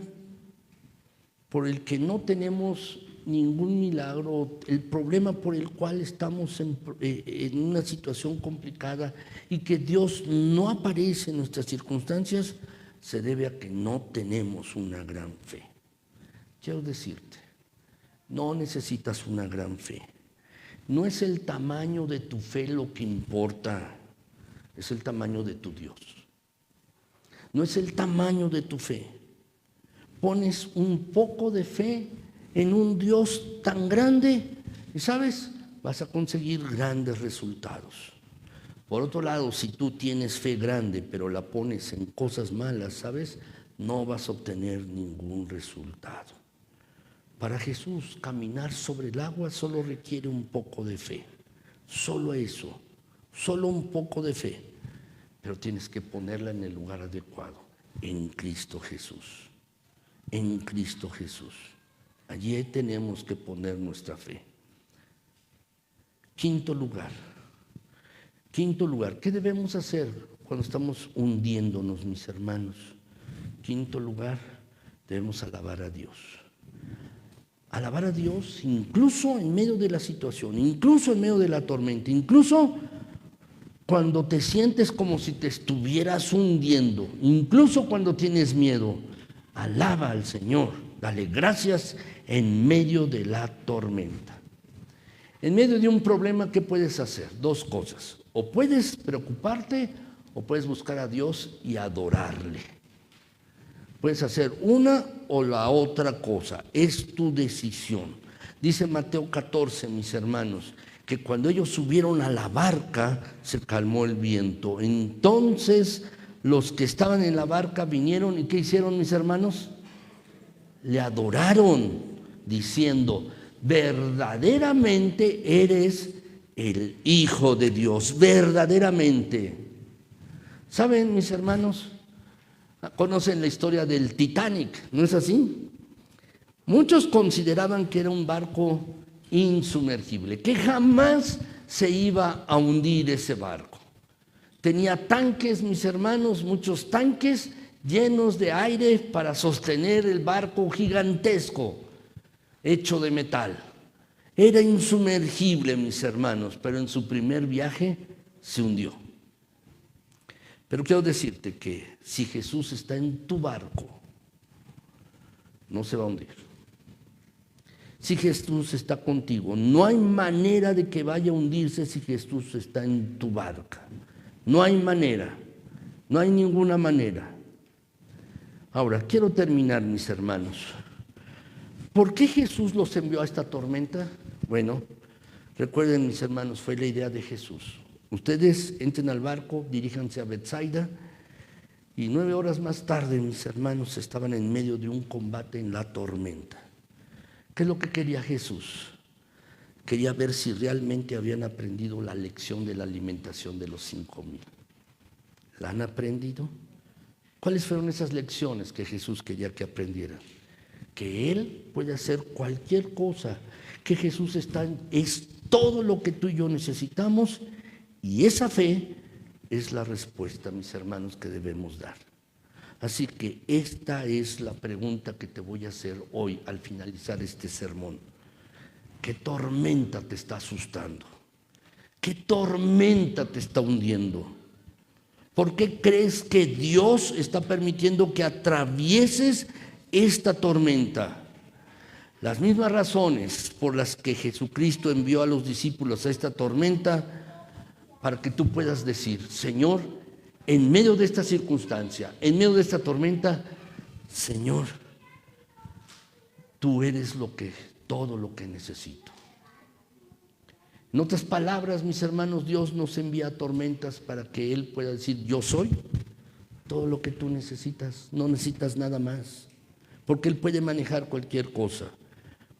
S1: por el que no tenemos ningún milagro, el problema por el cual estamos en una situación complicada y que Dios no aparece en nuestras circunstancias, se debe a que no tenemos una gran fe. Quiero decirte, no necesitas una gran fe. No es el tamaño de tu fe lo que importa, es el tamaño de tu Dios. No es el tamaño de tu fe. Pones un poco de fe en un Dios tan grande y, ¿sabes?, vas a conseguir grandes resultados. Por otro lado, si tú tienes fe grande pero la pones en cosas malas, ¿sabes?, no vas a obtener ningún resultado. Para Jesús, caminar sobre el agua solo requiere un poco de fe. Solo eso, solo un poco de fe. Pero tienes que ponerla en el lugar adecuado, en Cristo Jesús. En Cristo Jesús. Allí tenemos que poner nuestra fe. Quinto lugar, ¿qué debemos hacer cuando estamos hundiéndonos, mis hermanos? Quinto lugar, debemos alabar a Dios. Alabar a Dios incluso en medio de la situación, incluso en medio de la tormenta, incluso cuando te sientes como si te estuvieras hundiendo, incluso cuando tienes miedo. Alaba al Señor, dale gracias en medio de la tormenta. En medio de un problema, ¿qué puedes hacer? Dos cosas. O puedes preocuparte o puedes buscar a Dios y adorarle. Puedes hacer una o la otra cosa. Es tu decisión. Dice Mateo 14, mis hermanos, que cuando ellos subieron a la barca se calmó el viento. Entonces los que estaban en la barca vinieron y ¿qué hicieron, mis hermanos? Le adoraron diciendo, verdaderamente eres el Hijo de Dios, verdaderamente. ¿Saben, mis hermanos? Conocen la historia del Titanic, ¿no es así? Muchos consideraban que era un barco insumergible, que jamás se iba a hundir ese barco. Tenía tanques, mis hermanos, muchos tanques llenos de aire para sostener el barco gigantesco, hecho de metal. Era insumergible, mis hermanos, pero en su primer viaje se hundió. Pero quiero decirte que si Jesús está en tu barco, no se va a hundir. Si Jesús está contigo, no hay manera de que vaya a hundirse si Jesús está en tu barca. No hay manera, no hay ninguna manera. Ahora, quiero terminar, mis hermanos. ¿Por qué Jesús los envió a esta tormenta? Bueno, recuerden, mis hermanos, fue la idea de Jesús. Ustedes entren al barco, diríjanse a Betsaida, y 9 horas más tarde, mis hermanos, estaban en medio de un combate en la tormenta. ¿Qué es lo que quería Jesús? Quería ver si realmente habían aprendido la lección de la alimentación de los 5,000. ¿La han aprendido? ¿Cuáles fueron esas lecciones que Jesús quería que aprendieran? Que Él puede hacer cualquier cosa, que Jesús es todo lo que tú y yo necesitamos, y esa fe es la respuesta, mis hermanos, que debemos dar. Así que esta es la pregunta que te voy a hacer hoy al finalizar este sermón. ¿Qué tormenta te está asustando? ¿Qué tormenta te está hundiendo? ¿Por qué crees que Dios está permitiendo que atravieses esta tormenta? Las mismas razones por las que Jesucristo envió a los discípulos a esta tormenta, para que tú puedas decir, Señor, en medio de esta circunstancia, en medio de esta tormenta, Señor, tú eres todo lo que necesito. En otras palabras, mis hermanos, Dios nos envía tormentas para que Él pueda decir, yo soy todo lo que tú necesitas, no necesitas nada más, porque Él puede manejar cualquier cosa,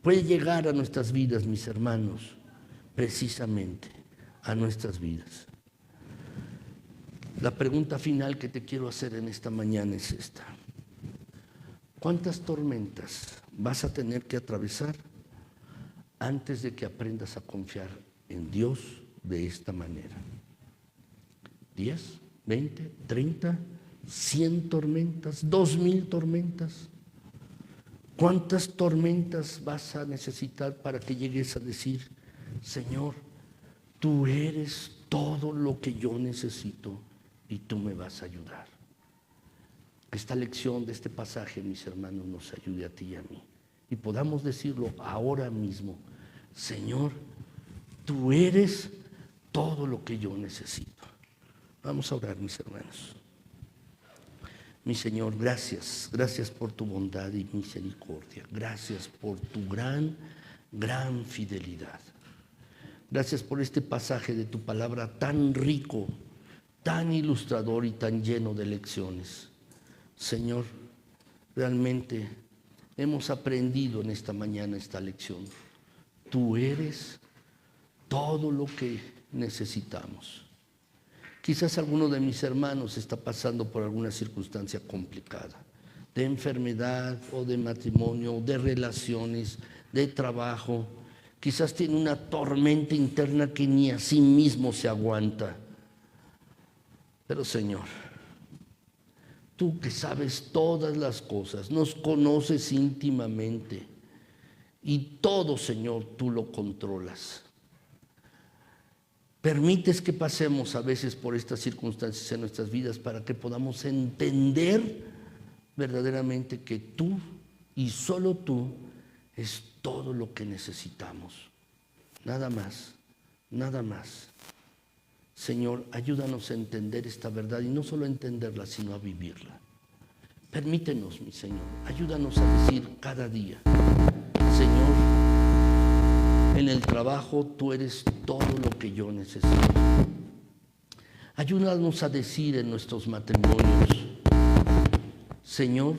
S1: puede llegar a nuestras vidas, mis hermanos, precisamente a nuestras vidas. La pregunta final que te quiero hacer en esta mañana es esta: ¿cuántas tormentas vas a tener que atravesar antes de que aprendas a confiar en Dios de esta manera? ¿10, 20, 30, 100 tormentas, 2000 tormentas? ¿Cuántas tormentas vas a necesitar para que llegues a decir: Señor, tú eres todo lo que yo necesito y tú me vas a ayudar? Esta lección de este pasaje, mis hermanos, nos ayude a ti y a mí, y podamos decirlo ahora mismo: Señor, tú eres todo lo que yo necesito. Vamos a orar, mis hermanos. Mi Señor, gracias por tu bondad y misericordia. Gracias por tu gran fidelidad. Gracias por este pasaje de tu palabra tan rico, tan ilustrador y tan lleno de lecciones. Señor, realmente hemos aprendido en esta mañana esta lección. Tú eres todo lo que necesitamos. Quizás alguno de mis hermanos está pasando por alguna circunstancia complicada, de enfermedad o de matrimonio, de relaciones, de trabajo. Quizás tiene una tormenta interna que ni a sí mismo se aguanta. Pero Señor, tú que sabes todas las cosas, nos conoces íntimamente y todo, Señor, tú lo controlas. Permites que pasemos a veces por estas circunstancias en nuestras vidas para que podamos entender verdaderamente que tú y solo tú es todo lo que necesitamos. Nada más, nada más. Señor, ayúdanos a entender esta verdad y no solo a entenderla, sino a vivirla. Permítenos, mi Señor, ayúdanos a decir cada día: Señor, en el trabajo tú eres todo lo que yo necesito. Ayúdanos a decir en nuestros matrimonios: Señor,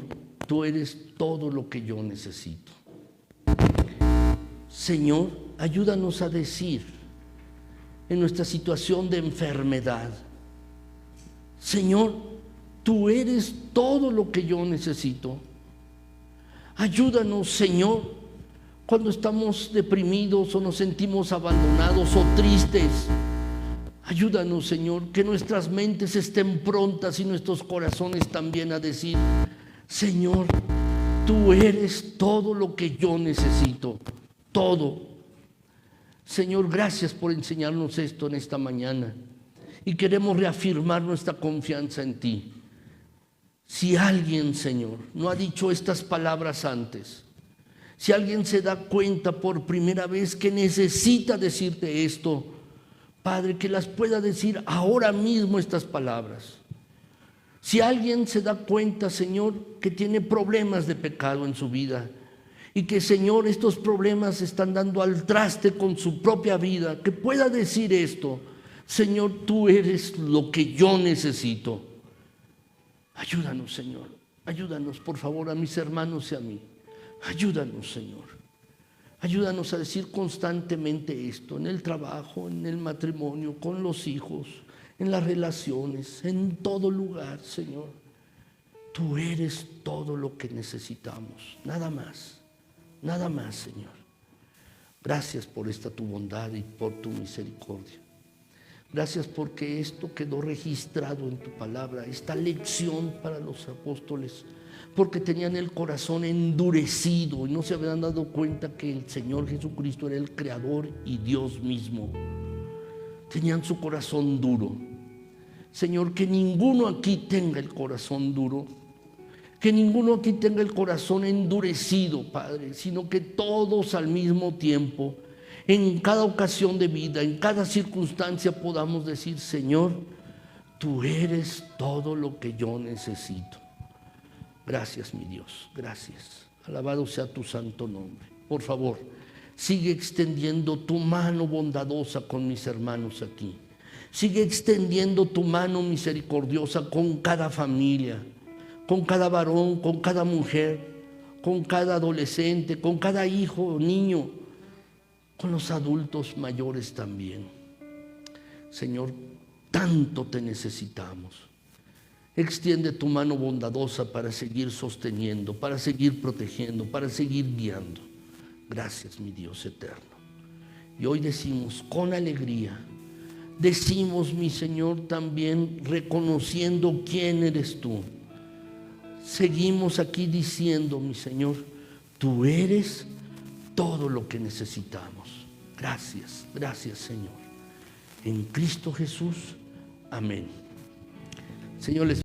S1: tú eres todo lo que yo necesito. Señor, ayúdanos a decir en nuestra situación de enfermedad: Señor, tú eres todo lo que yo necesito. Ayúdanos, Señor, cuando estamos deprimidos o nos sentimos abandonados o tristes. Ayúdanos, Señor, que nuestras mentes estén prontas y nuestros corazones también a decir: Señor, tú eres todo lo que yo necesito, todo. Señor, gracias por enseñarnos esto en esta mañana y queremos reafirmar nuestra confianza en ti. Si alguien, Señor, no ha dicho estas palabras antes, si alguien se da cuenta por primera vez que necesita decirte esto, Padre, que las pueda decir ahora mismo estas palabras. Si alguien se da cuenta, Señor, que tiene problemas de pecado en su vida y que, Señor, estos problemas están dando al traste con su propia vida, que pueda decir esto: Señor, tú eres lo que yo necesito. Ayúdanos, Señor, ayúdanos, por favor, a mis hermanos y a mí. Ayúdanos, Señor. Ayúdanos a decir constantemente esto en el trabajo, en el matrimonio, con los hijos, en las relaciones, en todo lugar, Señor. Tú eres todo lo que necesitamos, nada más, Señor. Gracias por esta tu bondad y por tu misericordia. Gracias porque esto quedó registrado en tu palabra, esta lección para los apóstoles, porque tenían el corazón endurecido y no se habían dado cuenta que el Señor Jesucristo era el Creador y Dios mismo. Tenían su corazón duro. Señor, que ninguno aquí tenga el corazón duro, que ninguno aquí tenga el corazón endurecido, Padre, sino que todos al mismo tiempo, en cada ocasión de vida, en cada circunstancia, podamos decir: Señor, tú eres todo lo que yo necesito. Gracias, mi Dios, gracias. Alabado sea tu santo nombre. Por favor, sigue extendiendo tu mano bondadosa con mis hermanos aquí. Sigue extendiendo tu mano misericordiosa con cada familia, con cada varón, con cada mujer, con cada adolescente, con cada hijo o niño. con los adultos mayores también. Señor, tanto te necesitamos. Extiende tu mano bondadosa para seguir sosteniendo, para seguir protegiendo, para seguir guiando. Gracias, mi Dios eterno. Y hoy decimos con alegría, decimos, mi Señor, también reconociendo quién eres tú. Seguimos aquí diciendo, mi Señor, tú eres todo lo que necesitamos. Gracias, gracias, Señor. En Cristo Jesús, amén. Señor, les